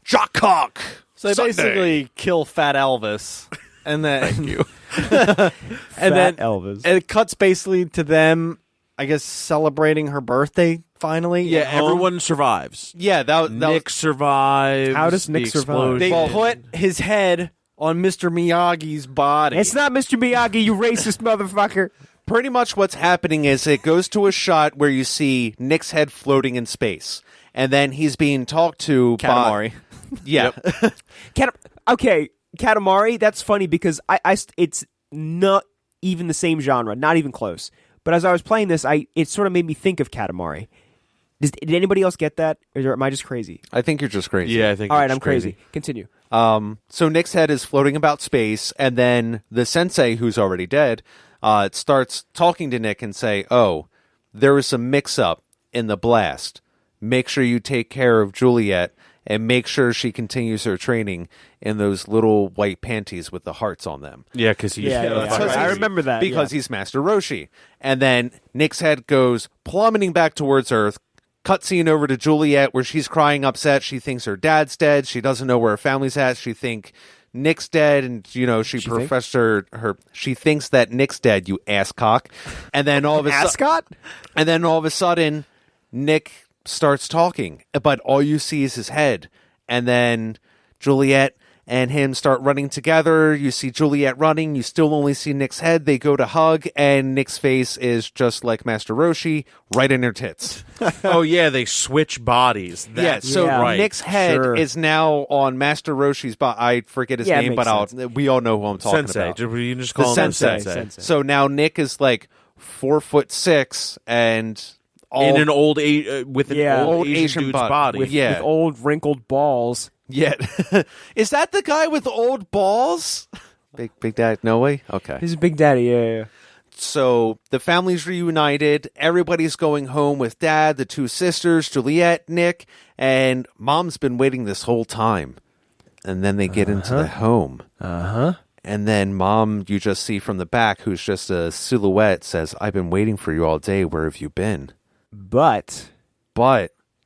Jock cock. So they Sunday. basically kill Fat Elvis, and then Thank you. Fat then Elvis. it cuts basically to them, I guess, celebrating her birthday finally. Yeah, at home. everyone survives. Yeah, that Nick survives. How does Nick the survive? They explosion. put his head on Mr. Miyagi's body. It's not Mr. Miyagi, you racist motherfucker. pretty much what's happening is it goes to a shot where you see Nick's head floating in space, and then he's being talked to Katamari. by... Yeah. Okay, Katamari, that's funny because it's not even the same genre, not even close. But as I was playing this, it sort of made me think of Katamari. Did anybody else get that, or am I just crazy? I think you're just crazy. Yeah, I think All right, it's I'm crazy. Continue. So Nick's head is floating about space, and then the sensei, who's already dead, starts talking to Nick and say, "Oh, there was some mix-up in the blast. Make sure you take care of Juliet, and make sure she continues her training in those little white panties with the hearts on them." Yeah, because he's... I remember that. Because he's Master Roshi. And then Nick's head goes plummeting back towards Earth. Cutscene over to Juliet where she's crying upset. She thinks her dad's dead. She doesn't know where her family's at. She thinks Nick's dead, and she professed her she thinks that Nick's dead, you asscock. And then all of a Ascot? and then all of a sudden Nick starts talking, but all you see is his head. And then Juliet and him start running together. You see Juliet running. You still only see Nick's head. They go to hug, and Nick's face is just like Master Roshi, right in her tits. Oh, yeah, they switch bodies. That's So right. Nick's head Sure. is now on Master Roshi's body. I forget his Yeah, it name, makes but sense. we all know who I'm talking Sensei. about. You can just The call him sensei. Sensei. So now Nick is like 4'6" and all In an old with an old Asian dude's body. With Yeah. old wrinkled balls. Yet, is that the guy with the old balls? Big Dad? No way. Okay. He's a big daddy, yeah. So the family's reunited. Everybody's going home with Dad, the two sisters, Juliet, Nick, and Mom's been waiting this whole time. And then they get into the home. And then Mom, you just see from the back, who's just a silhouette, says, "I've been waiting for you all day. Where have you been?" But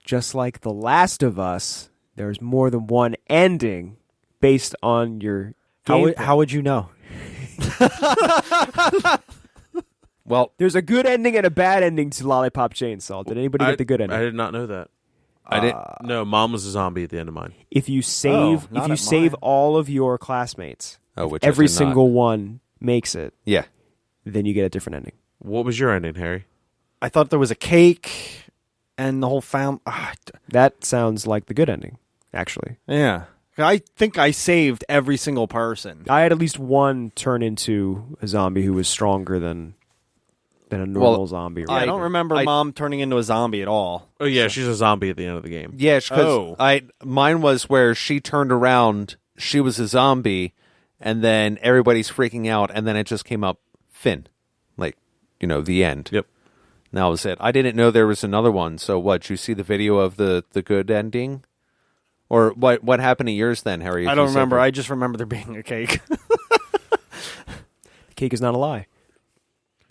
just like The Last of Us, there's more than one ending based on your gameplay. How would you know? Well, There's a good ending and a bad ending to Lollipop Chainsaw. Did anybody get the good ending? I did not know that. I didn't. No, Mom was a zombie at the end of mine. If you save, not if you at save mine. all of your classmates, Oh, which I every did not. single one makes it, Yeah. then you get a different ending. What was your ending, Harry? I thought there was a cake and the whole family. That sounds like the good ending, actually. Yeah. I think I saved every single person. I had at least one turn into a zombie who was stronger than a normal zombie. I Right? don't remember Mom turning into a zombie at all. Oh, yeah, she's a zombie at the end of the game. Yeah, because mine was where she turned around, she was a zombie, and then everybody's freaking out, and then it just came up Finn. Like, the end. Yep. And that was it. I didn't know there was another one. So what, you see the video of the good ending? Or what happened to yours then, Harry? I if don't you said remember. that? I just remember there being a cake. Cake is not a lie.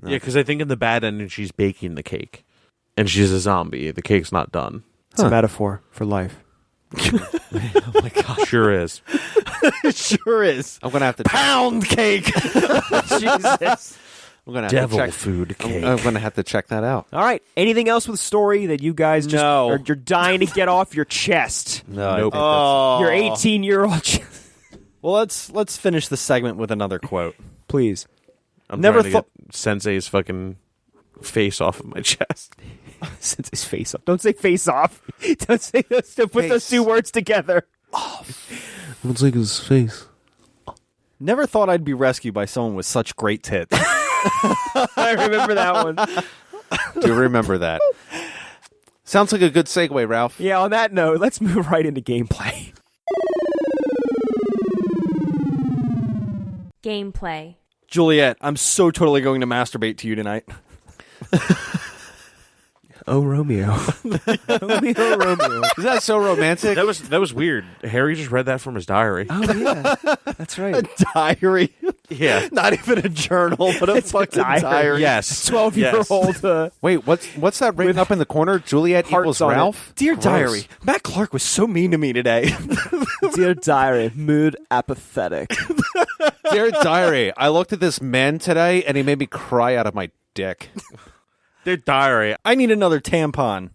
Yeah, because I think in the bad ending, she's baking the cake. And she's a zombie. The cake's not done. It's a metaphor for life. Oh, my God. Sure is. It sure is. I'm going to have to Pound cake. Jesus. I'm gonna have Devil to check. food cake. I'm going to have to check that out. All right. Anything else with the story that you guys just No. you're dying to get off your chest? No, Nope. Your 18-year-old chest. Well, let's finish the segment with another quote. Please. I'm Never trying to get Sensei's fucking face off of my chest. Since his face off. Don't say face off. Don't say those. Don't put those two words together. Let's like his face. Never thought I'd be rescued by someone with such great tits. I remember that one. Do remember that. Sounds like a good segue, Ralph. Yeah, on that note, let's move right into gameplay. Gameplay. Juliet, I'm so totally going to masturbate to you tonight. Oh, Romeo. Romeo. Is that so romantic? That was weird. Harry just read that from his diary. Oh, yeah. That's right. Diary. Yeah. Not even a journal, but a fucking diary. Yes. 12-year-old. Wait, what's that written up in the corner? Juliet equals hearts on it. Ralph? Dear Gross. Diary, Matt Clark was so mean to me today. Dear diary, mood apathetic. Dear Diary, I looked at this man today and he made me cry out of my dick. Their diary. I need another tampon.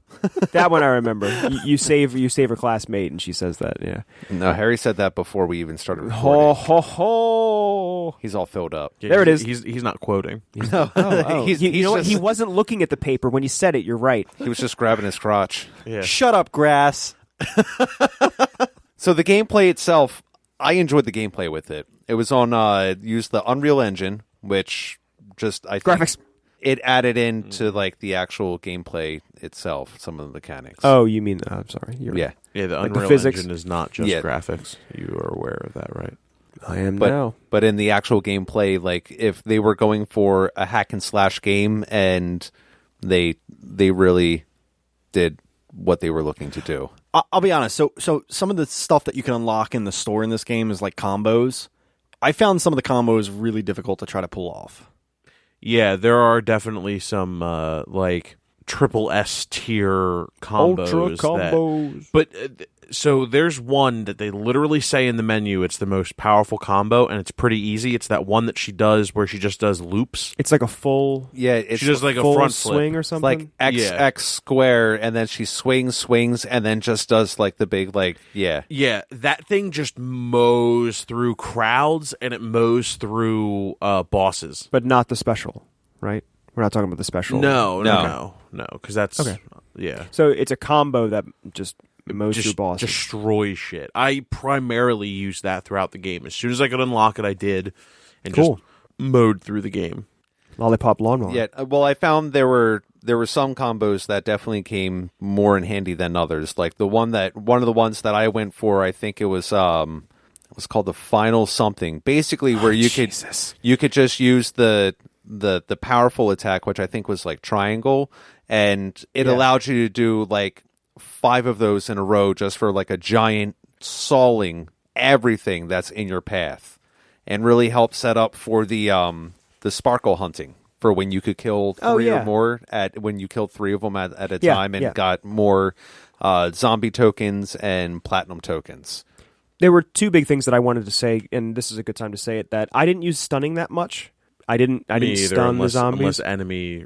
That one I remember. You save her classmate, and she says that. Yeah. No, Harry said that before we even started Ho recording. ho ho! He's all filled up. Yeah, There it is. He's not quoting. You know what? He wasn't looking at the paper when you said it. You're right. He was just grabbing his crotch. Yeah. Shut up, grass. So the gameplay itself, I enjoyed the gameplay with it. It was on used the Unreal Engine, which just I think Graphics. it added into like the actual gameplay itself, some of the mechanics. Oh, you mean? I'm sorry. You're yeah. Yeah, the Like the Unreal physics? Engine is not just Yeah. graphics. You are aware of that, right? I am But now. but in the actual gameplay, like if they were going for a hack and slash game, and they really did what they were looking to do. I'll be honest. So some of the stuff that you can unlock in the store in this game is like combos. I found some of the combos really difficult to try to pull off. Yeah, there are definitely some like triple S tier combos. But so there's one that they literally say in the menu it's the most powerful combo, and it's pretty easy. It's that one that she does where she just does loops. It's like a full. Yeah, it's She does like a full front swing flip. or something. like X Yeah. X square, and then she swings, and then just does like the big yeah. Yeah, that thing just mows through crowds and it mows through bosses. but not the special, right? We're not talking about the special. No, because that's Okay. Yeah. So it's a combo that just mows through Just bosses. destroy shit. I primarily used that throughout the game. As soon as I could unlock it, I did, and Cool. just mowed through the game. Lollipop lawnmower. Yeah, well, I found there were some combos that definitely came more in handy than others. Like one of the ones that I went for, I think it was called the final something. Basically, where you could just use the powerful attack, which I think was like triangle, and it allowed you to do like 5 of those in a row just for like a giant sawing everything that's in your path, and really help set up for the sparkle hunting for when you could kill 3 or more when you killed 3 of them at a time and got more zombie tokens and platinum tokens. There were 2 big things that I wanted to say, and this is a good time to say it, that I didn't use stunning that much. I didn't stun the zombies. Unless enemy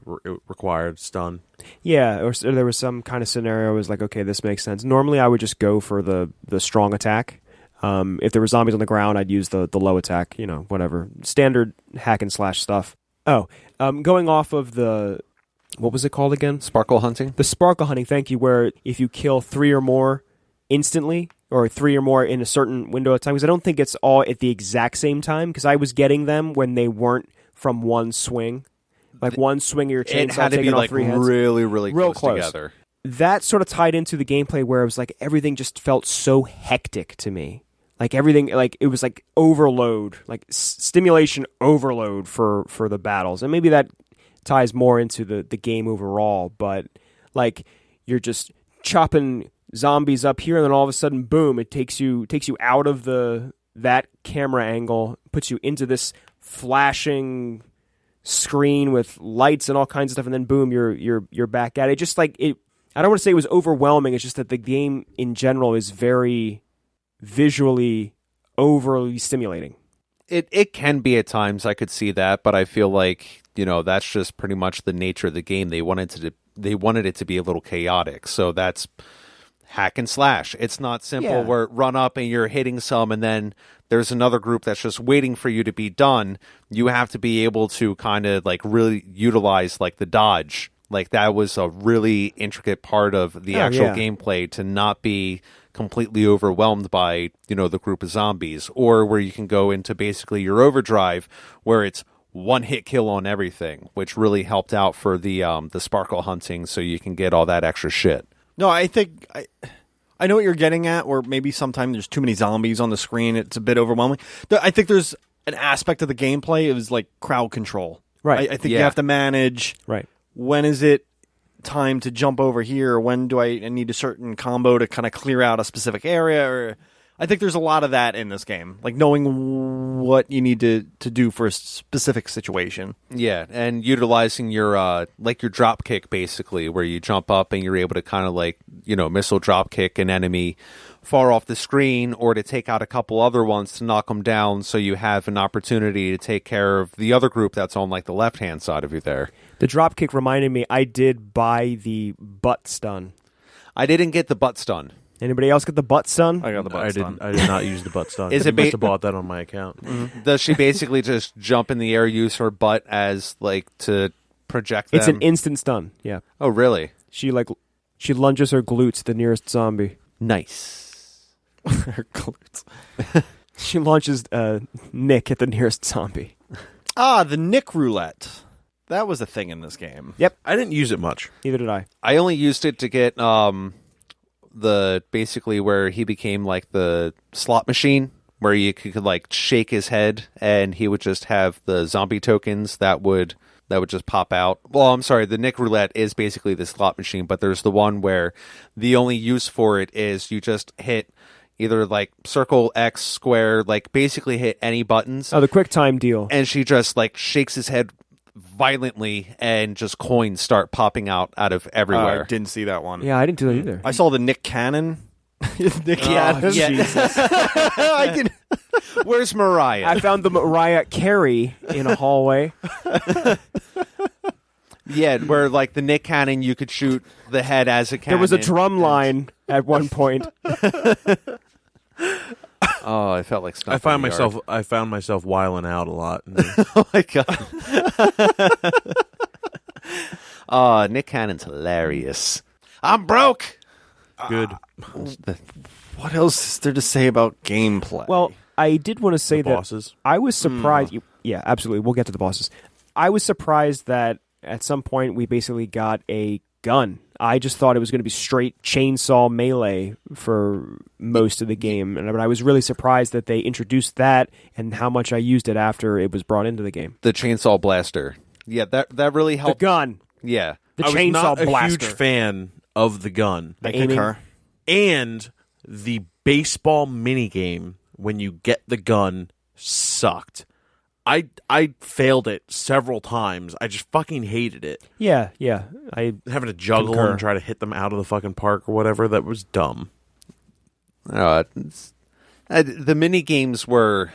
required stun. Yeah, or there was some kind of scenario. I was like, okay, this makes sense. Normally, I would just go for the strong attack. If there were zombies on the ground, I'd use the low attack. You know, whatever standard hack and slash stuff. Oh, going off of the what was it called again? Sparkle hunting. The sparkle hunting. Thank you. Where if you kill 3 or more instantly, or 3 or more in a certain window of time, because I don't think it's all at the exact same time. Because I was getting them when they weren't from one swing, like one swing of your chainsaw. It had to be like really, really Real close together. That sort of tied into the gameplay where it was like everything just felt so hectic to me. Like everything, like it was like overload, like stimulation overload for the battles, and maybe that ties more into the game overall. But like you're just chopping zombies up here, and then all of a sudden, boom! It takes you out of that camera angle, puts you into this flashing screen with lights and all kinds of stuff, and then boom, you're back at it. Just like it, I don't want to say it was overwhelming. It's just that the game in general is very visually overly stimulating. It can be at times. I could see that, but I feel like that's just pretty much the nature of the game. They wanted it to be a little chaotic, so that's hack and slash. It's not simple where run up and you're hitting some, and then there's another group that's just waiting for you to be done. You have to be able to kind of like really utilize like the dodge. Like that was a really intricate part of the actual gameplay, to not be completely overwhelmed by, the group of zombies, or where you can go into basically your overdrive where it's one hit kill on everything, which really helped out for the sparkle hunting, so you can get all that extra shit. No, I think I know what you're getting at, or maybe sometimes there's too many zombies on the screen. It's a bit overwhelming. I think there's an aspect of the gameplay is like crowd control. Right. I think you have to manage. Right. When is it time to jump over here? When do I need a certain combo to kind of clear out a specific area? Or I think there's a lot of that in this game, like knowing what you need to do for a specific situation. Yeah, and utilizing your your drop kick, basically, where you jump up and you're able to kind of missile drop kick an enemy far off the screen, or to take out a couple other ones to knock them down, so you have an opportunity to take care of the other group that's on like the left hand side of you there. The drop kick reminded me, I did buy the butt stun. I didn't get the butt stun. Anybody else get the butt stun? I got the butt stun. I did not use the butt stun. Is You it must have bought that on my account. Does she basically just jump in the air, use her butt as like to project them? It's an instant stun. Yeah. Oh, really? She lunges her glutes at the nearest zombie. Nice. Her glutes. She launches Nick at the nearest zombie. The Nick roulette. That was a thing in this game. Yep. I didn't use it much. Neither did I. I only used it to get the basically where he became like the slot machine, where you could like shake his head and he would just have the zombie tokens that would just pop out. Well, I'm sorry, the Nick roulette is basically the slot machine, but there's the one where the only use for it is you just hit either like circle, X, square, like basically hit any buttons. Oh, the quick time deal. And she just like shakes his head violently and just coins start popping out of everywhere. I didn't see that one. Yeah, I didn't do that either. I saw the Nick Cannon. Nick Cannon. yeah. Jesus. I did. Where's Mariah? I found the Mariah Carey in a hallway. Yeah, where like the Nick Cannon, you could shoot the head as a cannon. There was a drum line at one point. Oh, I felt like stuff. I found myself whiling out a lot. Oh my god. Oh, Nick Cannon's hilarious. I'm broke. Good. What else is there to say about gameplay? Well, I did want to say The that bosses. I was surprised. Yeah, absolutely. We'll get to the bosses. I was surprised that at some point we basically got a gun. I just thought it was going to be straight chainsaw melee for most of the game, but I was really surprised that they introduced that and how much I used it after it was brought into the game. The chainsaw blaster. Yeah, that really The helped. gun, Yeah. the I was chainsaw not a blaster. huge fan of the gun I aiming. concur. and the baseball minigame when you get the gun sucked. I failed it several times. I just fucking hated it. Yeah. Having to juggle Concur. and try to hit them out of the fucking park or whatever, that was dumb. The mini games were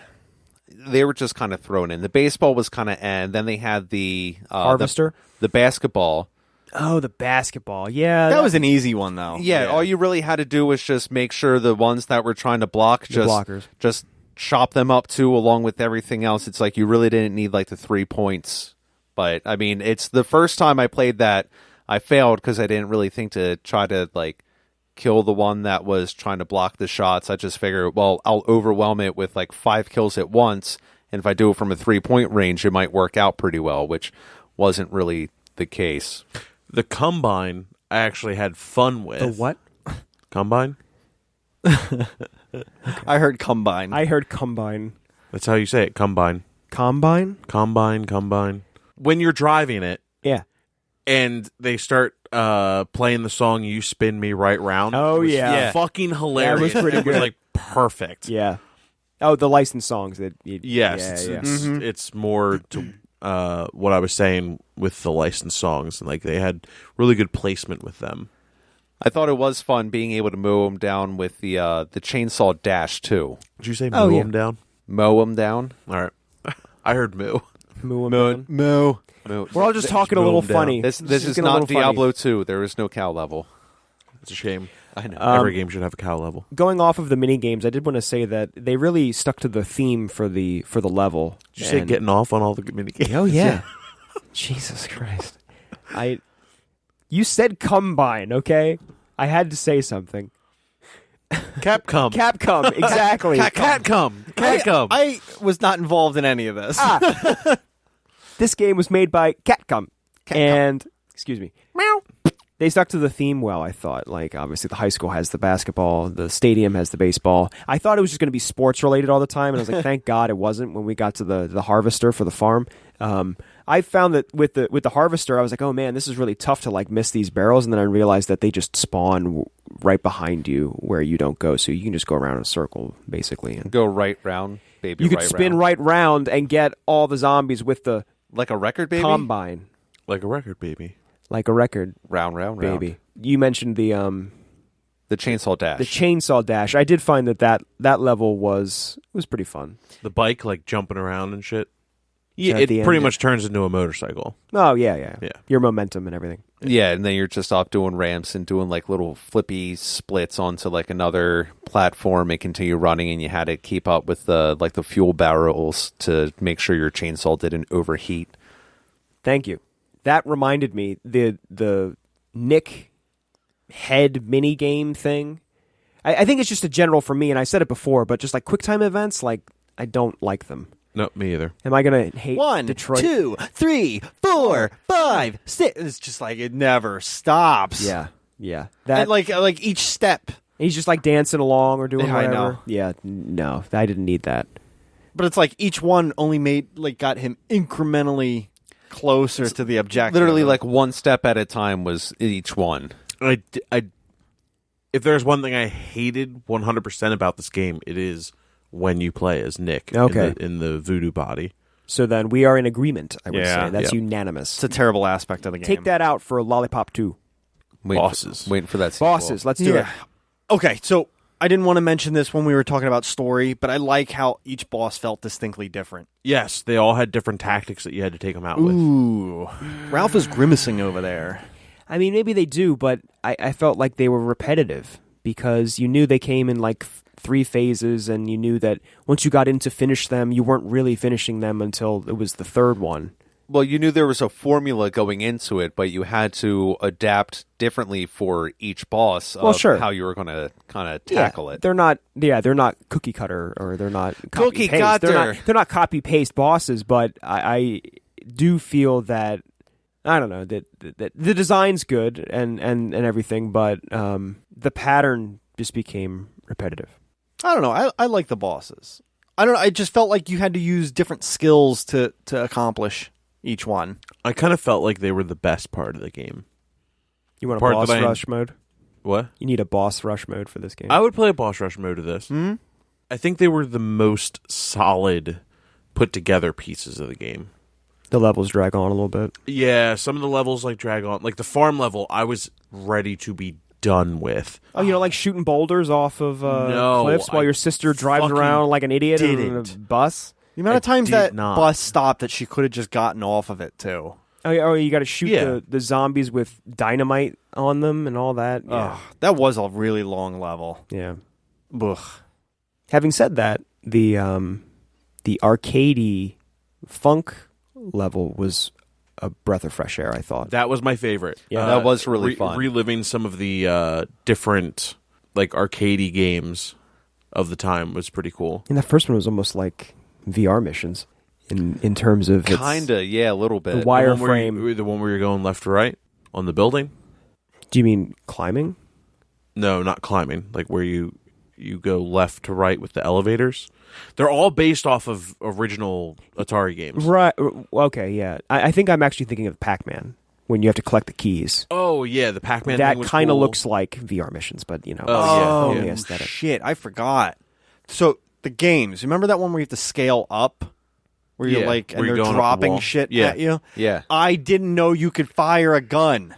just kind of thrown in. The baseball was kind of, and then they had the Harvester? the basketball. Oh, the basketball. Yeah, That was an easy one, though. Yeah, all you really had to do was just make sure the ones that were trying to block, The blockers. just chop them up too, along with everything else. It's like you really didn't need like the 3 points. But I mean, it's the first time I played that I failed because I didn't really think to try to like kill the one that was trying to block the shots. I just figured, well, I'll overwhelm it with like 5 kills at once, and if I do it from a 3-point range, it might work out pretty well, which wasn't really the case. The Combine, I actually had fun with. the what? Combine? I heard Combine. I heard combine. That's how you say it. Combine. Combine? Combine. When you're driving it Yeah. and they start playing the song "You Spin Me Right Round," Oh, it was yeah. fucking hilarious. pretty It was good. like perfect. Yeah. Oh, the licensed songs that. Yes, Yeah. it's more to what I was saying with the licensed songs, and like they had really good placement with them. I thought it was fun being able to mow them down with the chainsaw dash too. Did you say Oh, mow yeah. them down? Mow them down. All right, I heard moo. Moo. We're all just talking a Mow little 'em down. funny. This is getting a not little funny. Diablo 2. There is no cow level. It's a shame. I know. Every game should have a cow level. Going off of the mini games, I did want to say that they really stuck to the theme for the level. Did you say And- getting off on all the mini games? Oh yeah. Jesus Christ. You said combine, okay? I had to say something. Capcom. Capcom, exactly. Catcom. I was not involved in any of this. This game was made by Catcom. And excuse me. Meow. They stuck to the theme well, I thought. Like, obviously, the high school has the basketball, the stadium has the baseball. I thought it was just going to be sports related all the time, and I was like, thank God it wasn't when we got to the harvester for the farm. I found that with the harvester, I was like, oh man, this is really tough to like miss these barrels, and then I realized that they just spawn right behind you where you don't go, so you can just go around in a circle basically. And Go right round, baby. you could right spin round. right round and get all the zombies with the like a record, baby. combine, Like a record, baby. like a record, Round. baby. You mentioned the chainsaw dash. The chainsaw dash. I did find that level was pretty fun. The bike, like jumping around and shit. Yeah, at it the end, pretty yeah. much turns into a motorcycle. Oh, yeah. Yeah. Your momentum and everything. Yeah, and then you're just off doing ramps and doing like little flippy splits onto like another platform and continue running, and you had to keep up with the fuel barrels to make sure your chainsaw didn't overheat. Thank you. That reminded me, the Nick head mini game thing. I think it's just a general for me, and I said it before, but just like QuickTime events, like I don't like them. No, me either. Am I gonna hate 1, Detroit? 2, 3, 4, 5, 6. It's just like it never stops. Yeah. And like each step. He's just like dancing along or doing Yeah, I whatever. know. Yeah, no, I didn't need that. But it's like each one only got him incrementally closer to the objective. Literally, like one step at a time was each one. If there's one thing I hated 100% about this game, it is when you play as Nick Okay. in the voodoo body. So then we are in agreement, I would Yeah, say. That's yeah. unanimous. It's a terrible aspect of the game. Take that out for Lollipop 2. Waiting for that sequel. Bosses, let's do it. Okay, so I didn't want to mention this when we were talking about story, but I like how each boss felt distinctly different. Yes, they all had different tactics that you had to take them out with. Ooh. Ralph is grimacing over there. I mean, maybe they do, but I felt like they were repetitive because you knew they came in like 3 phases, and you knew that once you got in to finish them, you weren't really finishing them until it was the 3rd one. Well, you knew there was a formula going into it, but you had to adapt differently for each boss of sure. how you were going to kind of tackle it. They're not cookie cutter, or they're not Cookie copy-paste. cutter. They're not copy paste bosses, but I do feel that I don't know that the design's good and everything, but the pattern just became repetitive. I don't know. I like the bosses. I don't know. I just felt like you had to use different skills to accomplish each one. I kind of felt like they were the best part of the game. You want a Part boss that I- rush mode? What? You need a boss rush mode for this game. I would play a boss rush mode of this. Hmm? I think they were the most solid put together pieces of the game. The levels drag on a little bit. Yeah, some of the levels like drag on. Like the farm level, I was ready to be done with. Oh, you know, like shooting boulders off of No, cliffs while I your sister drives fucking around like an idiot in a didn't. bus? The amount of times did that not. bus stopped that she could have just gotten off of it too. Oh, you got to shoot Yeah. the zombies with dynamite on them and all that. Yeah. Ugh, that was a really long level. Yeah. Ugh. Having said that, the arcadey funk level was a breath of fresh air, I thought. That was my favorite. Yeah. That was really fun. Reliving some of the different like arcadey games of the time was pretty cool. And the first one was almost like VR missions in terms of its- Kinda, yeah, a little bit. The wire The one where frame. the one where you're going left to right on the building. Do you mean climbing? No, not climbing. Like where you go left to right with the elevators. They're all based off of original Atari games. Right. Okay, yeah. I think I'm actually thinking of Pac-Man when you have to collect the keys. Oh yeah, the Pac-Man That thing was kind of cool. looks like VR missions, but you know, Oh, only yeah. aesthetic. Shit, I forgot. So the games, remember that one where you have to scale up? Where you're Yeah, like, where and you're they're going up the dropping wall. shit Yeah. at you? Yeah. I didn't know you could fire a gun.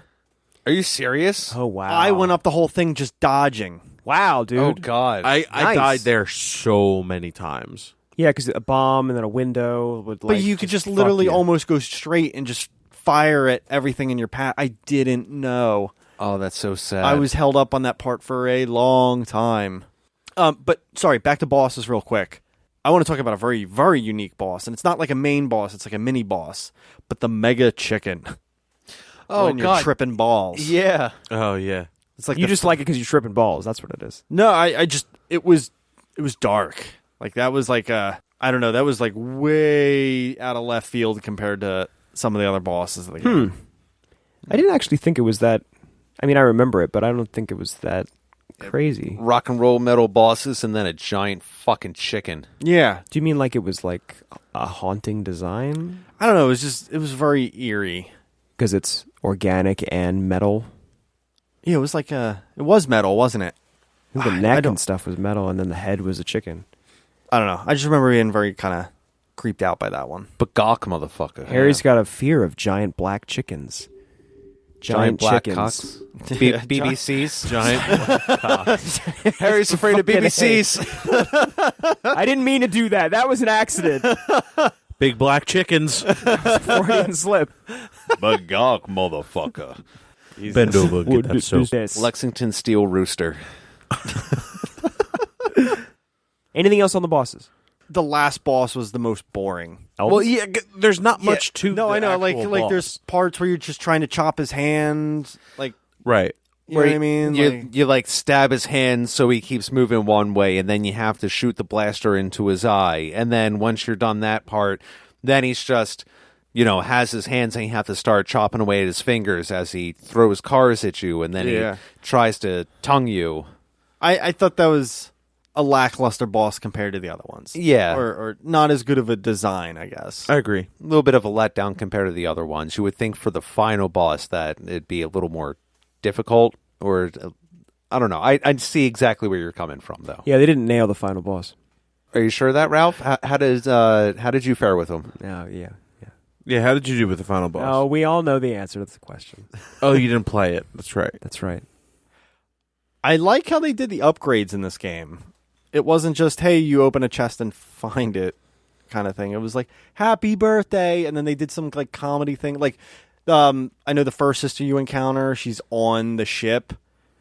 Are you serious? Oh wow! I went up the whole thing just dodging. Wow, dude. Oh, God. I Nice. died there so many times. Yeah, because a bomb and then a window would. But you could just literally almost go straight and just fire at everything in your path. I didn't know. Oh, that's so sad. I was held up on that part for a long time. But sorry, back to bosses real quick. I want to talk about a very, very unique boss, and it's not like a main boss; it's like a mini boss. But the Mega Chicken. Oh, when you're God. tripping balls. Yeah. Oh yeah. It's like You just like it because you're tripping balls. That's what it is. no. I just it was dark. Like that was like I don't know. That was like way out of left field compared to some of the other bosses of the game. I didn't actually think it was that. I mean, I remember it, but I don't think it was that crazy. Rock and roll metal bosses and then a giant fucking chicken. Yeah, Do you mean like it was like a haunting design I don't know. It was very eerie. because it's organic and metal? Yeah, it was like it was metal, wasn't it? I think the I neck don't- and stuff was metal, and then the head was a chicken. I don't know. I just remember being very kind of creeped out by that one. But gawk, motherfucker. Harry's got a fear of giant black chickens. Giant black chickens. cocks. BBCs. Giant. Harry's afraid of BBCs. I didn't mean to do that. That was an accident. Big black chickens. Freudian slip. Bagok, motherfucker. Bend over, get that soap. Lexington Steel Rooster. Anything else on the bosses? The last boss was the most boring. Well, yeah, there's not much to. No, the I know. Like actual like boss. there's parts where you're just trying to chop his hand. Like, right. you know what I mean? You like stab his hand so he keeps moving one way, and then you have to shoot the blaster into his eye. And then once you're done that part, then he's just, has his hands and you have to start chopping away at his fingers as he throws cars at you, and then he tries to tongue you. I thought that was a lackluster boss compared to the other ones. Yeah. Or not as good of a design, I guess. I agree. A little bit of a letdown compared to the other ones. You would think for the final boss that it'd be a little more difficult, or I don't know. I see exactly where you're coming from, though. Yeah, they didn't nail the final boss. Are you sure of that, Ralph? How did you fare with him? No, yeah. Yeah, how did you do with the final boss? Oh, we all know the answer to the question. Oh, you didn't play it. That's right. That's right. I like how they did the upgrades in this game. It wasn't just, hey, you open a chest and find it kind of thing. It was like, happy birthday, and then they did some like comedy thing. Like, I know the first sister you encounter, she's on the ship,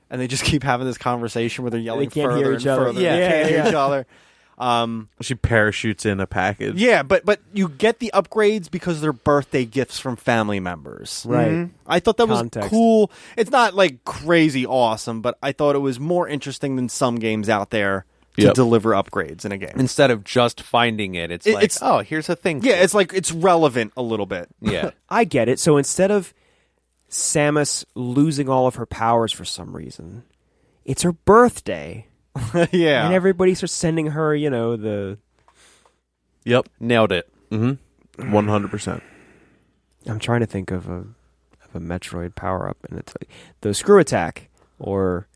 and they just keep having this conversation where they're yelling can't further hear and each other. further. Yeah, They can't hear yeah. each other. She parachutes in a package. Yeah, but you get the upgrades because they're birthday gifts from family members. Right. I thought that was Context. cool. It's not like crazy awesome, but I thought it was more interesting than some games out there to Yep. deliver upgrades in a game. Instead of just finding it, it's like, oh, here's a thing. Yeah, for it's like it's relevant a little bit. it. Yeah. I get it. So instead of Samus losing all of her powers for some reason, it's her birthday. Yeah. And everybody starts sending her, the... Yep. Nailed it. Mm-hmm. 100%. I'm trying to think of a Metroid power-up, and it's like the screw attack, or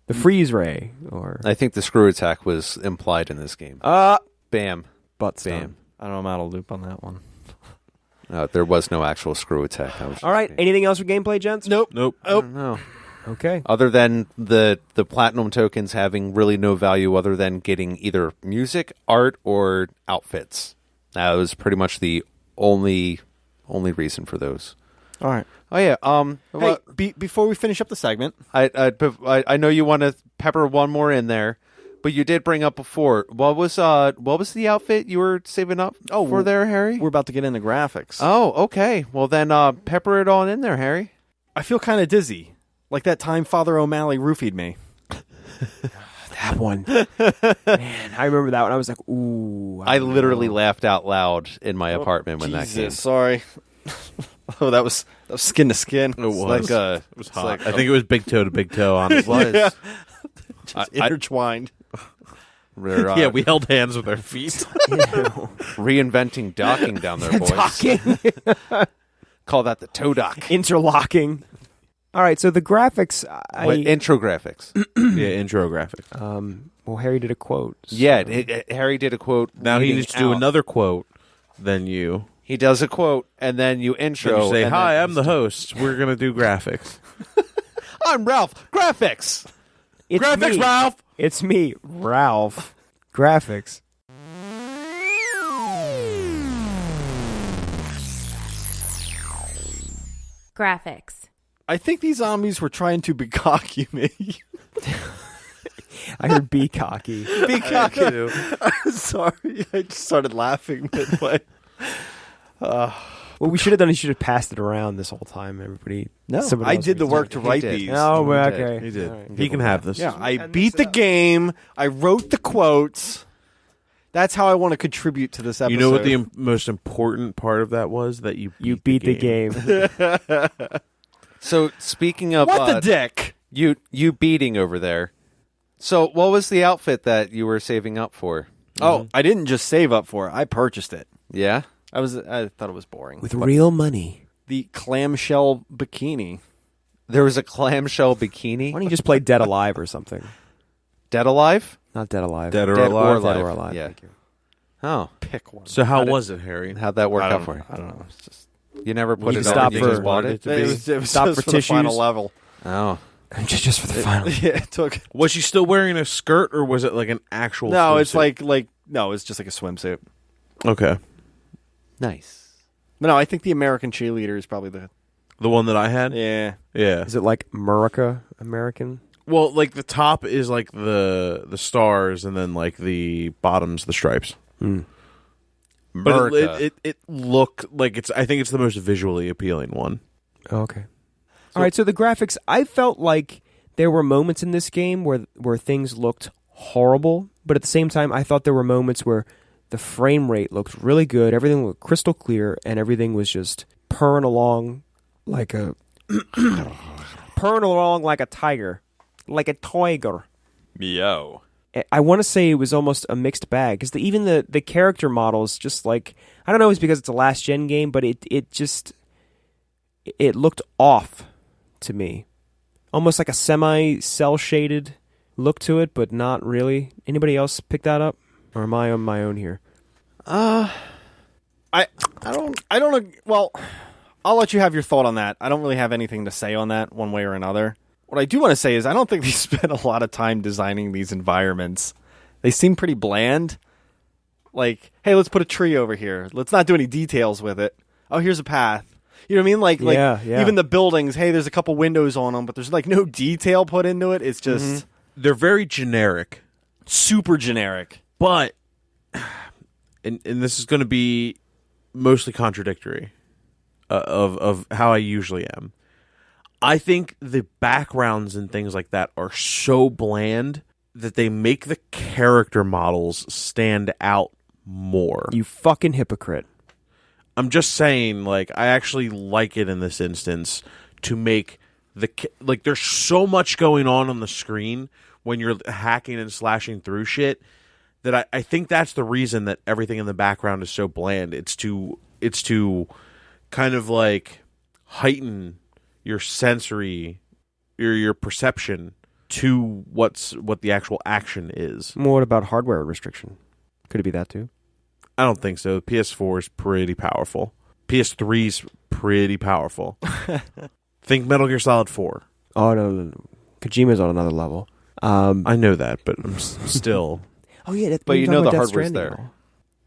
the freeze ray, or... I think the screw attack was implied in this game. Bam. butt Bam. stone. I don't know, I'm out of loop on that one. There was no actual screw attack. That was just All right, me. anything else for gameplay, gents? Nope. Nope. I don't know. Okay. Other than the platinum tokens having really no value other than getting either music, art, or outfits. That was pretty much the only reason for those. All right. Oh yeah. Hey, before we finish up the segment, I know you want to pepper one more in there, but you did bring up before. What was the outfit you were saving up for there, Harry? we're about to get into graphics. Oh, okay. Well then, pepper it on in there, Harry. I feel kind of dizzy. Like that time Father O'Malley roofied me. That one. Man, I remember that one. I was like, ooh. I don't literally know. laughed out loud in my apartment when that came. Sorry. that was skin to skin. It was. Like It was hot. I think it was big toe to big toe, honestly. was. Intertwined. We're, Yeah, we held hands with our feet. reinventing docking down there, boys. Docking. Call that the toe dock. Interlocking. All right, so the graphics. Intro graphics. Yeah, intro graphics. Well, Harry did a quote. so- Yeah, Harry did a quote. Now he reading needs to do out. another quote than you. He does a quote, and then you intro. Then you say, and hi, then- I'm the host. We're going to do graphics. I'm Ralph. Graphics. It's graphics, me. Ralph! It's me, Ralph. Graphics. Graphics. I think these zombies were trying to be cocky me. I heard be cocky. Be cocky. I'm sorry. I just started laughing midway. What we should have done is should have passed it around this whole time. Everybody. No, somebody I else did the was work doing to write did. these. it. Oh, well, He did. okay. He did. All right. He can have this. Yeah, I And beat mix it the up. game. I wrote the quotes. That's how I want to contribute to this episode. You know what the most important part of that was? That you You beat the game. So speaking of What the dick? you beating over there. So what was the outfit that you were saving up for? Oh, I didn't just save up for it. I purchased it. Yeah. I thought it was boring. With real money. The clamshell bikini. There was a clamshell bikini. Why don't you just play Dead Alive or something? Dead Alive? Not Dead Alive. Dead or Dead alive. or alive. Dead or Alive. Yeah. Thank you. Oh. Pick one. So how was it, Harry? How'd that work I out don't for know. you? I don't know. It's just You never put You it just on. stop You for- just bought it. it was Stop just for for the final tissues. level. Oh. just for the final. Yeah, it took. Was she still wearing a skirt, or was it like an actual? No, it's swimsuit? like no, it's just like a swimsuit. Okay. Nice. But no, I think the American cheerleader is probably The one that I had? yeah. Yeah. Is it like American? Well, like the top is like the stars, and then like the bottom's the stripes. Mm. But it looked like I think it's the most visually appealing one. Okay. All right, so the graphics, I felt like there were moments in this game where things looked horrible, but at the same time, I thought there were moments where the frame rate looked really good, everything looked crystal clear, and everything was just purring along like a tiger, like a tiger. Meow. I want to say it was almost a mixed bag because even the character models, just like I don't know, if it's because it's a last gen game, but it looked off to me, almost like a semi cell shaded look to it, but not really. Anybody else pick that up, or am I on my own here? I don't know. Well, I'll let you have your thought on that. I don't really have anything to say on that one way or another. What I do want to say is I don't think they spent a lot of time designing these environments. They seem pretty bland. Like, hey, let's put a tree over here. Let's not do any details with it. Oh, here's a path. You know what I mean? Like even the buildings, hey, there's a couple windows on them, but there's like no detail put into it. It's just They're very generic, super generic. but and this is going to be mostly contradictory of how I usually am. I think the backgrounds and things like that are so bland that they make the character models stand out more. You fucking hypocrite. I'm just saying, like, I actually like it in this instance to make like, there's so much going on the screen when you're hacking and slashing through shit that I think that's the reason that everything in the background is so bland. It's to kind of like heighten your sensory, your perception to what the actual action is. Well, what about hardware restriction? Could it be that too? I don't think so. PS4 is pretty powerful. PS3's pretty powerful. Think Metal Gear Solid 4. Oh no. Kojima's on another level. I know that, but I'm still. Oh yeah, But you know the hardware's Stranding there. and all.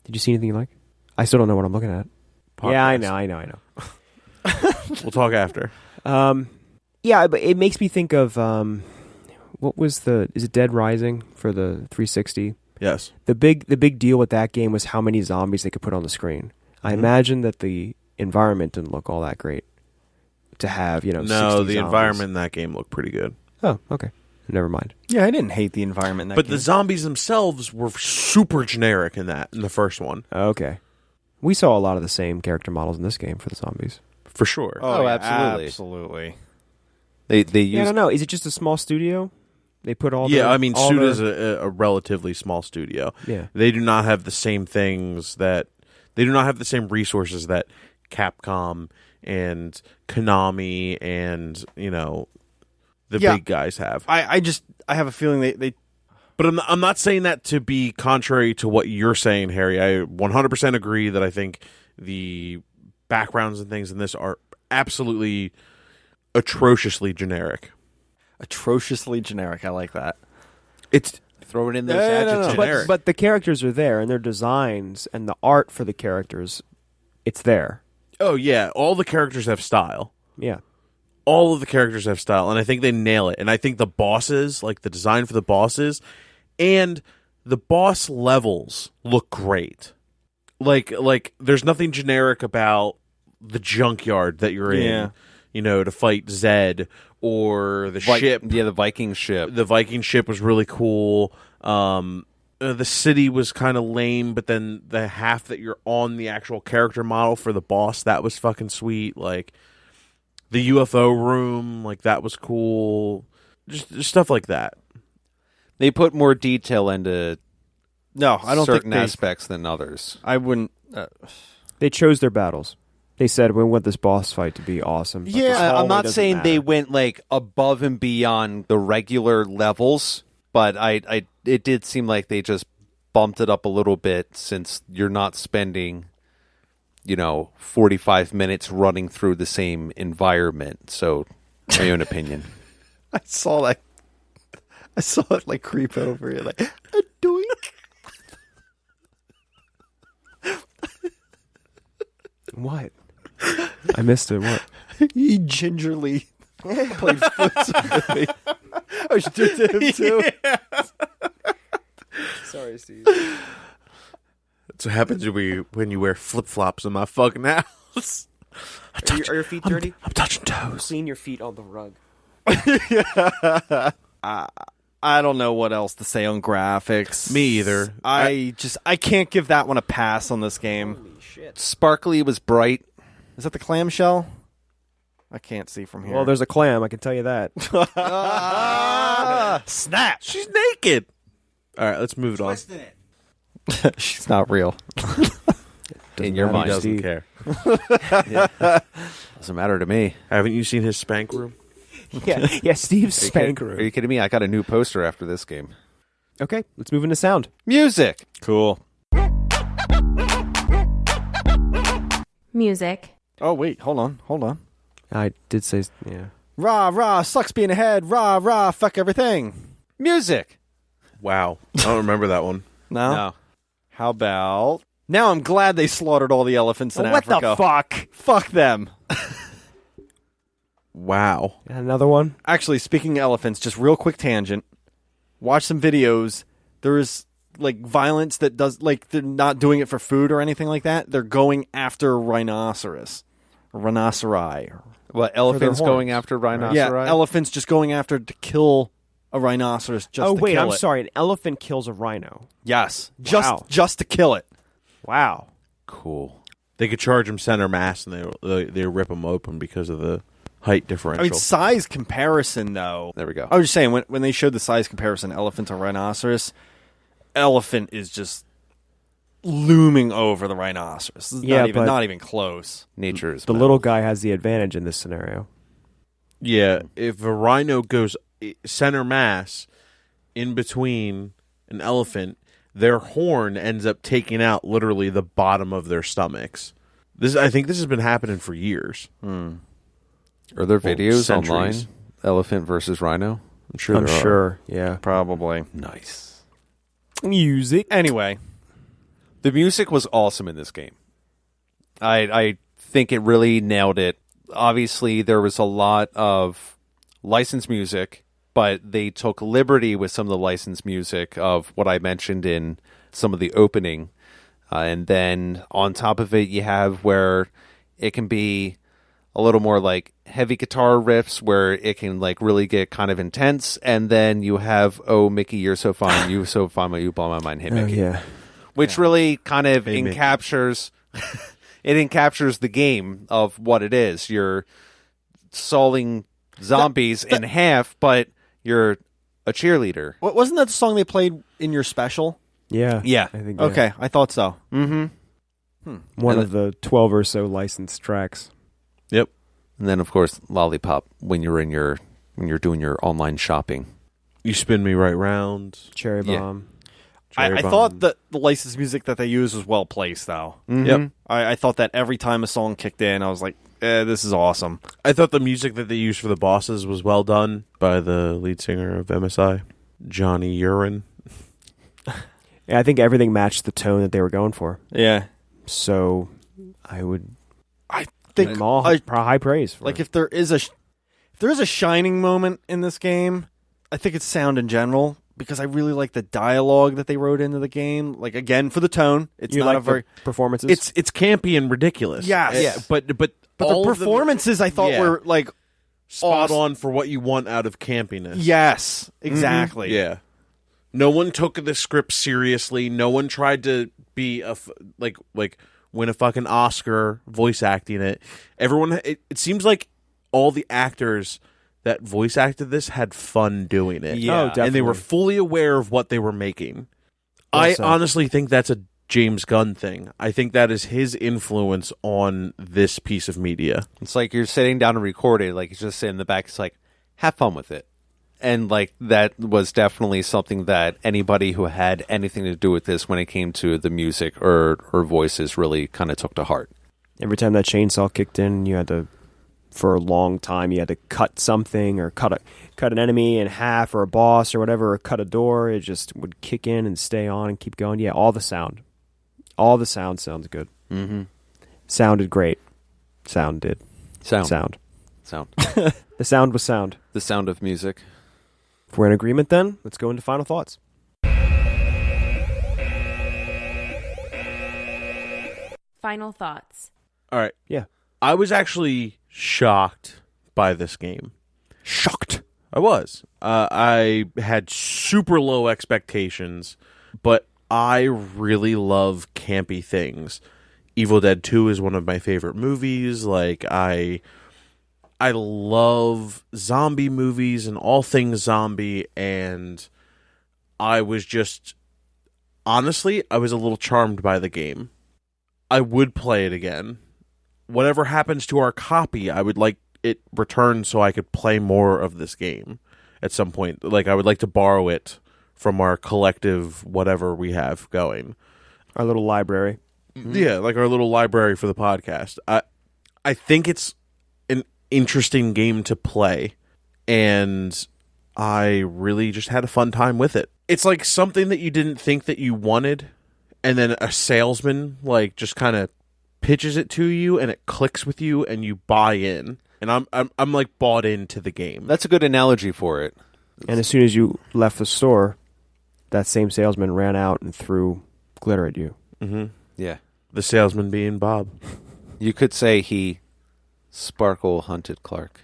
Did you see anything you like? I still don't know what I'm looking at. Yeah, I know. We'll talk after. Yeah, but it makes me think of what was is it Dead Rising for the 360? Yes. The big deal with that game was how many zombies they could put on the screen. I imagine that the environment didn't look all that great to have, 60 No, the zombies. environment in that game looked pretty good. Oh, okay. Never mind. Yeah, I didn't hate the environment in that But game. the zombies themselves were super generic in the first one. Okay. We saw a lot of the same character models in this game for the zombies. For sure. Oh, yeah, absolutely. Absolutely. They Yeah, I use don't know. Is it just a small studio? They put all Yeah, their, I mean, all Suda is their- a relatively small studio. Yeah. They do not have the same things that... They do not have the same resources that Capcom and Konami and, the Yeah. big guys have. I have a feeling they But I'm not saying that to be contrary to what you're saying, Harry. I 100% agree that I think the backgrounds and things in this are absolutely atrociously generic. atrociously generic. I like that. It's throw it in those No, no, no, adjectives. no. generic. But the characters are there, and their designs and the art for the characters, it's there. Oh, yeah. All the characters have style. Yeah. All of the characters have style, and I think they nail it. And I think the bosses, like the design for the bosses, and the boss levels look great. Like there's nothing generic about the junkyard that you're Yeah. in, to fight Zed, or the ship. Yeah, the Viking ship. The Viking ship was really cool. The city was kind of lame, but then the half that you're on the actual character model for the boss, that was fucking sweet. Like the UFO room, like that was cool. Just stuff like that. They put more detail into No, I don't certain think aspects than others. I wouldn't. They chose their battles. They said, we want this boss fight to be awesome. but this Yeah, hallway I'm not doesn't saying they matter." went like above and beyond the regular levels, but it did seem like they just bumped it up a little bit since you're not spending 45 minutes running through the same environment. So, my own opinion. I saw it like creep over you, like a doink. What? I missed it. What? He gingerly played footsie with me. I should do it to him too. Sorry, Steve. That's what happens when you wear flip flops in my fucking house. Are your feet dirty? I'm touching toes. Clean your feet on the rug. I don't know what else to say on graphics. Me either. I can't give that one a pass on this game. Holy shit. Sparkly was bright. Is that the clamshell? I can't see from here. Well, there's a clam, I can tell you that. snap. She's naked. All right, let's move it on. She's not real. In your matter, mind. He doesn't Steve. care. Doesn't matter to me. Haven't you seen his spank room? Yeah, Steve's spank Are room. you kidding me? I got a new poster after this game. Okay, let's move into sound. Music. Cool. Music. Oh, wait. Hold on. I did say, yeah. Rah, rah, sucks being ahead. Rah, rah, fuck everything. Music. Wow. I don't remember that one. No? How about... Now I'm glad they slaughtered all the elephants in What Africa. the fuck? Fuck them. Wow. Another one? Actually, speaking of elephants, just real quick tangent. Watch some videos. There is like violence that does they're not doing it for food or anything like that. They're going after rhinoceri. What, elephants horns, going after rhinoceri? Yeah, elephants just going after to kill a rhinoceros just Oh, to wait, kill I'm it. sorry. An elephant kills a rhino. Yes. Wow. Just to kill it. Wow. Cool. They could charge him center mass and they rip him open because of the height differential. I mean, size comparison, though. There we go. I was just saying, when they showed the size comparison, elephant to rhinoceros, elephant is just looming over the rhinoceros. It's Yeah, not even close. Nature is The metal. little guy has the advantage in this scenario. Yeah, if a rhino goes center mass in between an elephant, their horn ends up taking out literally the bottom of their stomachs. I think this has been happening for years. Are there videos centuries. online? Elephant versus rhino? I'm sure I'm there are. sure. Yeah. Probably. Nice. Music. Anyway, The music was awesome in this game. I think it really nailed it. Obviously, there was a lot of licensed music, but they took liberty with some of the licensed music of what I mentioned in some of the opening. And then on top of it, you have where it can be a little more like heavy guitar riffs where it can like really get kind of intense. And then you have, oh, Mickey, you're so fine. You so fine, but you blow my mind. Hey, Mickey. yeah. Which really kind of Hey, Mickey. encaptures it encaptures the game of what it is. You're sawing zombies in half, but you're a cheerleader. wasn't that the song they played in your special? Yeah. Yeah. I think. Okay, I thought so. Mm-hmm. One And of the 12 or so licensed tracks. Yep. And then, of course, Lollipop when you're doing your online shopping. You spin me right round. Cherry Yeah. Bomb. Cherry I Bomb. thought that the licensed music that they used was well placed, though. Yep. I thought that every time a song kicked in, I was like, this is awesome. I thought the music that they used for the bosses was well done by the lead singer of MSI, Johnny Urine. Yeah, I think everything matched the tone that they were going for. Yeah. So I would Think give them all high praise. For like it. if there is a shining moment in this game, I think it's sound in general, because I really like the dialogue that they wrote into the game. Like, again, for the tone, it's you not like a very the performances. It's campy and ridiculous. Yes. Yeah, but but all the of them performances I thought Yeah. were like spot awesome. on for what you want out of campiness. Yes, exactly. Yeah. No one took the script seriously. No one tried to be like win a fucking Oscar voice acting it. Everyone. It seems like all the actors that voice acted this had fun doing it. Yeah. Oh, definitely. And they were fully aware of what they were making. Well I said. honestly think that's a James Gunn thing. I think that is his influence on this piece of media. It's like you're sitting down and recording, like you just sit in the back. It's like, have fun with it. And like that was definitely something that anybody who had anything to do with this when it came to the music or voices really kind of took to heart. Every time that chainsaw kicked in, you had to, for a long time, you had to cut something or cut an enemy in half or a boss or whatever, or cut a door. It just would kick in and stay on and keep going. Yeah, all the sound sounds good. Mm-hmm. Sounded great. Sound. Sound. The sound was sound. The sound of music. If we're in agreement, then let's go into final thoughts. Final thoughts. All right. Yeah. I was actually shocked by this game. Shocked. I was. I had super low expectations, but I really love campy things. Evil Dead 2 is one of my favorite movies. Like, I love zombie movies and all things zombie, and I was just... Honestly, I was a little charmed by the game. I would play it again. Whatever happens to our copy, I would like it returned so I could play more of this game at some point. Like, I would like to borrow it from our collective whatever we have going. Our little library. Yeah, like our little library for the podcast. I think it's an interesting game to play, and I really just had a fun time with it. It's like something that you didn't think that you wanted, and then a salesman like just kind of pitches it to you, and it clicks with you, and you buy in. And I'm like bought into the game. That's a good analogy for it. And as soon as you left the store, that same salesman ran out and threw glitter at you. Mm-hmm. Yeah. The salesman being Bob. You could say he sparkle hunted Clark.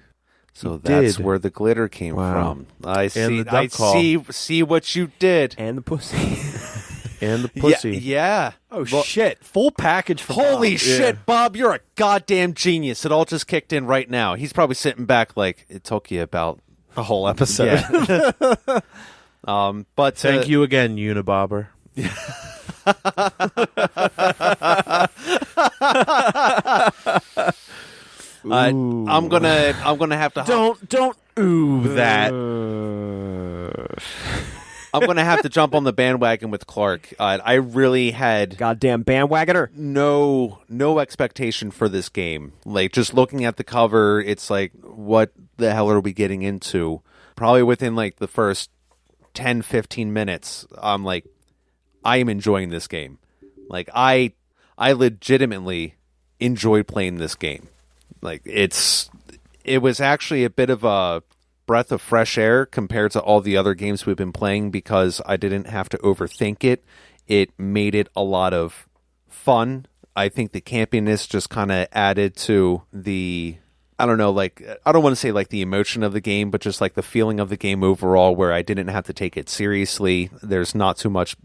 So He that's did. where the glitter came Wow. from. I see. the duck I call. see what you did. And the pussy. And the pussy. Yeah. Oh, Well, shit. Full package for Holy Bob. shit, Bob, you're a goddamn genius. It all just kicked in right now. He's probably sitting back like, it took you about A whole episode. Yeah. But Thank you again, Unibobber. I'm gonna have to Don't ooh that. I'm gonna have to jump on the bandwagon with Clark. I really had Goddamn bandwagoner. no expectation for this game. Like, just looking at the cover, it's like, what the hell are we getting into? Probably within like the first 10-15 minutes, I'm like, I am enjoying this game. Like, I legitimately enjoyed playing this game. Like, it was actually a bit of a breath of fresh air compared to all the other games we've been playing, because I didn't have to overthink it. It made it a lot of fun. I think the campiness just kind of added to the, I don't know, like, I don't want to say like the emotion of the game, but just like the feeling of the game overall, where I didn't have to take it seriously. There's not too much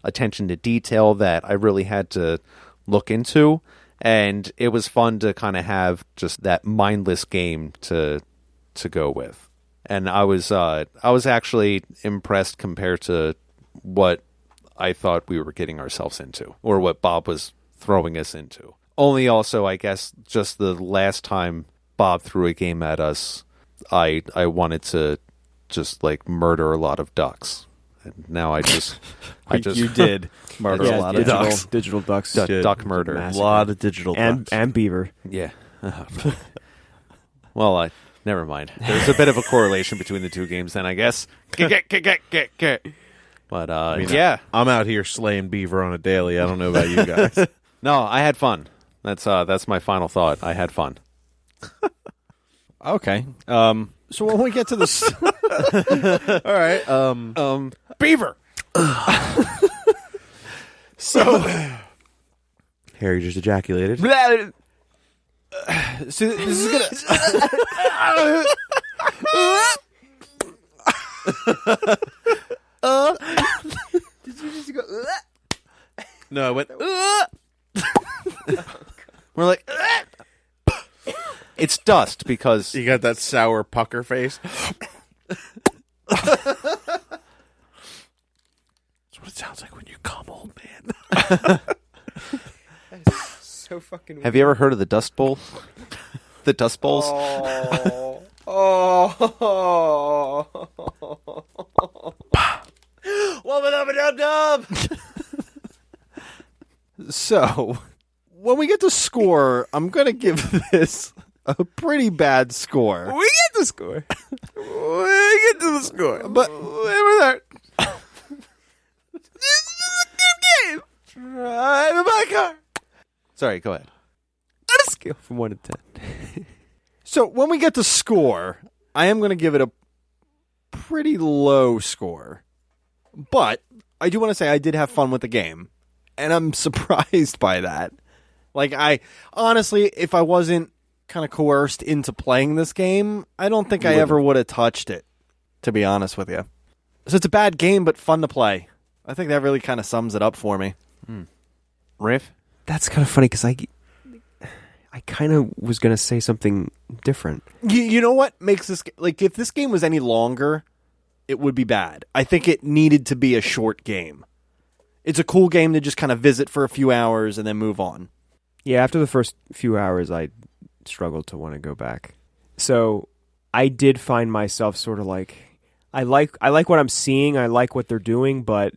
attention to detail that I really had to look into. And it was fun to kind of have just that mindless game to go with. And I was actually impressed compared to what I thought we were getting ourselves into, or what Bob was throwing us into. Only also, I guess, just the last time Bob threw a game at us, I wanted to just like murder a lot of ducks. And now I just You did murder a lot of digital, ducks. digital ducks. duck murder. A lot of digital ducks. And beaver. Yeah. Well, never mind. There's a bit of a correlation between the two games then, I guess. But, yeah. I'm out here slaying beaver on a daily. I don't know about you guys. No, I had fun. That's my final thought. I had fun. Okay. So when we get to this, All right. Beaver! So Harry just ejaculated. so this is gonna. Did you just go? No, I went. We're like, it's dust because You got that sour pucker face. That's what it sounds like when you come, old man. So fucking have you ever heard of the Dust Bowl? The Dust Bowls? So when we get to score, I'm gonna give this a pretty bad score. We get the score. We get to the score. But we're there. This is a good game. Driving my car. Sorry, go ahead. Scale from 1 to 10. So when we get to score, I am going to give it a pretty low score. But I do want to say I did have fun with the game. And I'm surprised by that. Like, I honestly, if I wasn't kind of coerced into playing this game, I don't think I ever would have touched it, to be honest with you. So it's a bad game, but fun to play. I think that really kind of sums it up for me. Riff? That's kind of funny because I kind of was going to say something different. You know what makes this... Like, if this game was any longer, it would be bad. I think it needed to be a short game. It's a cool game to just kind of visit for a few hours and then move on. Yeah, after the first few hours, I struggled to want to go back. So I did find myself sort of like, I like what I'm seeing, I like what they're doing, but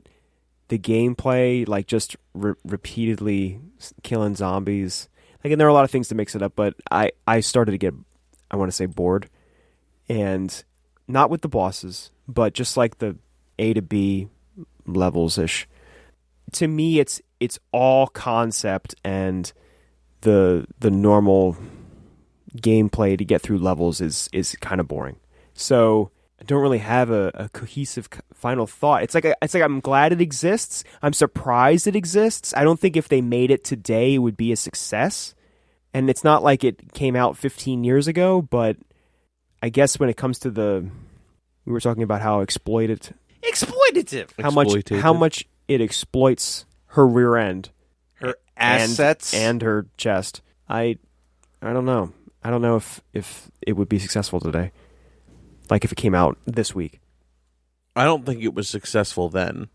the gameplay, like just repeatedly killing zombies, like, and there are a lot of things to mix it up, but I started to get, I want to say, bored, and not with the bosses, but just like the A to B levels ish. To me, it's all concept, and the normal gameplay to get through levels is kind of boring. So I don't really have a cohesive final thought. It's like I'm glad it exists. I'm surprised it exists. I don't think if they made it today it would be a success. And it's not like it came out 15 years ago, but I guess when it comes to we were talking about how exploitative, how much it exploits her rear end, her assets, and her chest. I don't know. I don't know if it would be successful today. Like if it came out this week. I don't think it was successful then.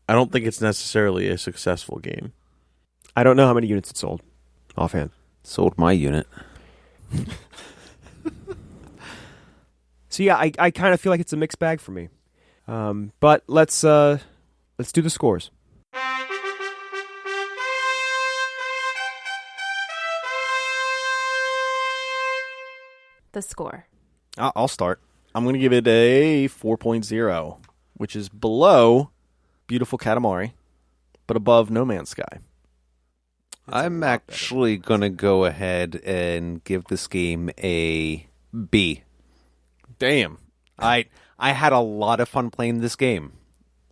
I don't think it's necessarily a successful game. I don't know how many units it sold offhand. Sold my unit. So yeah, I kind of feel like it's a mixed bag for me. But let's do the scores. The score. I'll start. I'm going to give it a 4.0, which is below Beautiful Katamari, but above No Man's Sky. I'm actually going to go ahead and give this game a B. Damn. I had a lot of fun playing this game.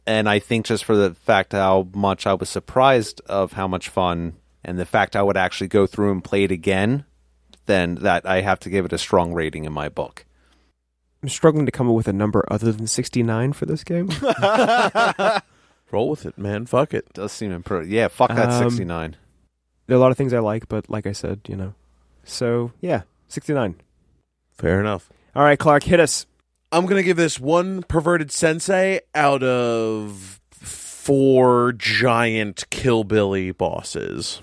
And I think just for the fact how much I was surprised of how much fun, and the fact I would actually go through and play it again, then that I have to give it a strong rating in my book. I'm struggling to come up with a number other than 69 for this game. Roll with it, man. Fuck it. Does seem improved. Yeah, fuck that 69. There are a lot of things I like, but like I said, So, yeah, 69. Fair enough. All right, Clark, hit us. I'm going to give this one perverted sensei out of 4 giant Killbilly bosses.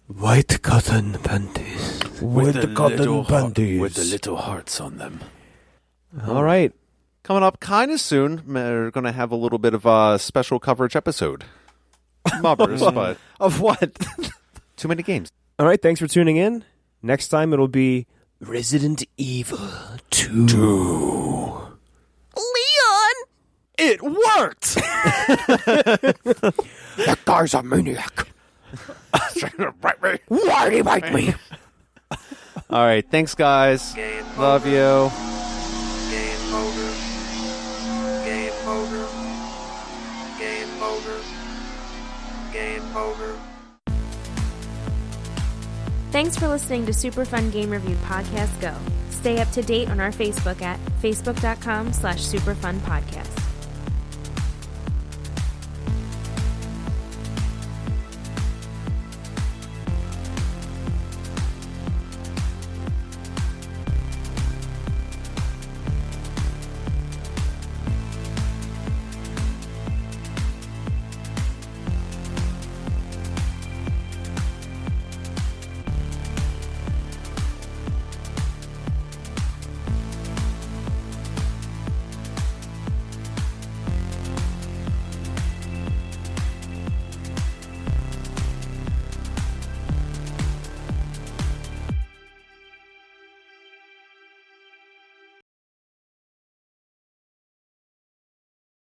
White cotton panties. With the cotton panties. With the little hearts on them. All right. Coming up kind of soon, we're going to have a little bit of a special coverage episode. Mobbers, but... Of what? Too many games. All right, thanks for tuning in. Next time it'll be Resident Evil 2. Leon! It worked! That guy's a maniac. Why did he bite me? All right, thanks, guys. Love you. Game over. Game over. Game over. Game over. Thanks for listening to Super Fun Game Review Podcast Go. Stay up to date on our Facebook at facebook.com/superfunpodcast.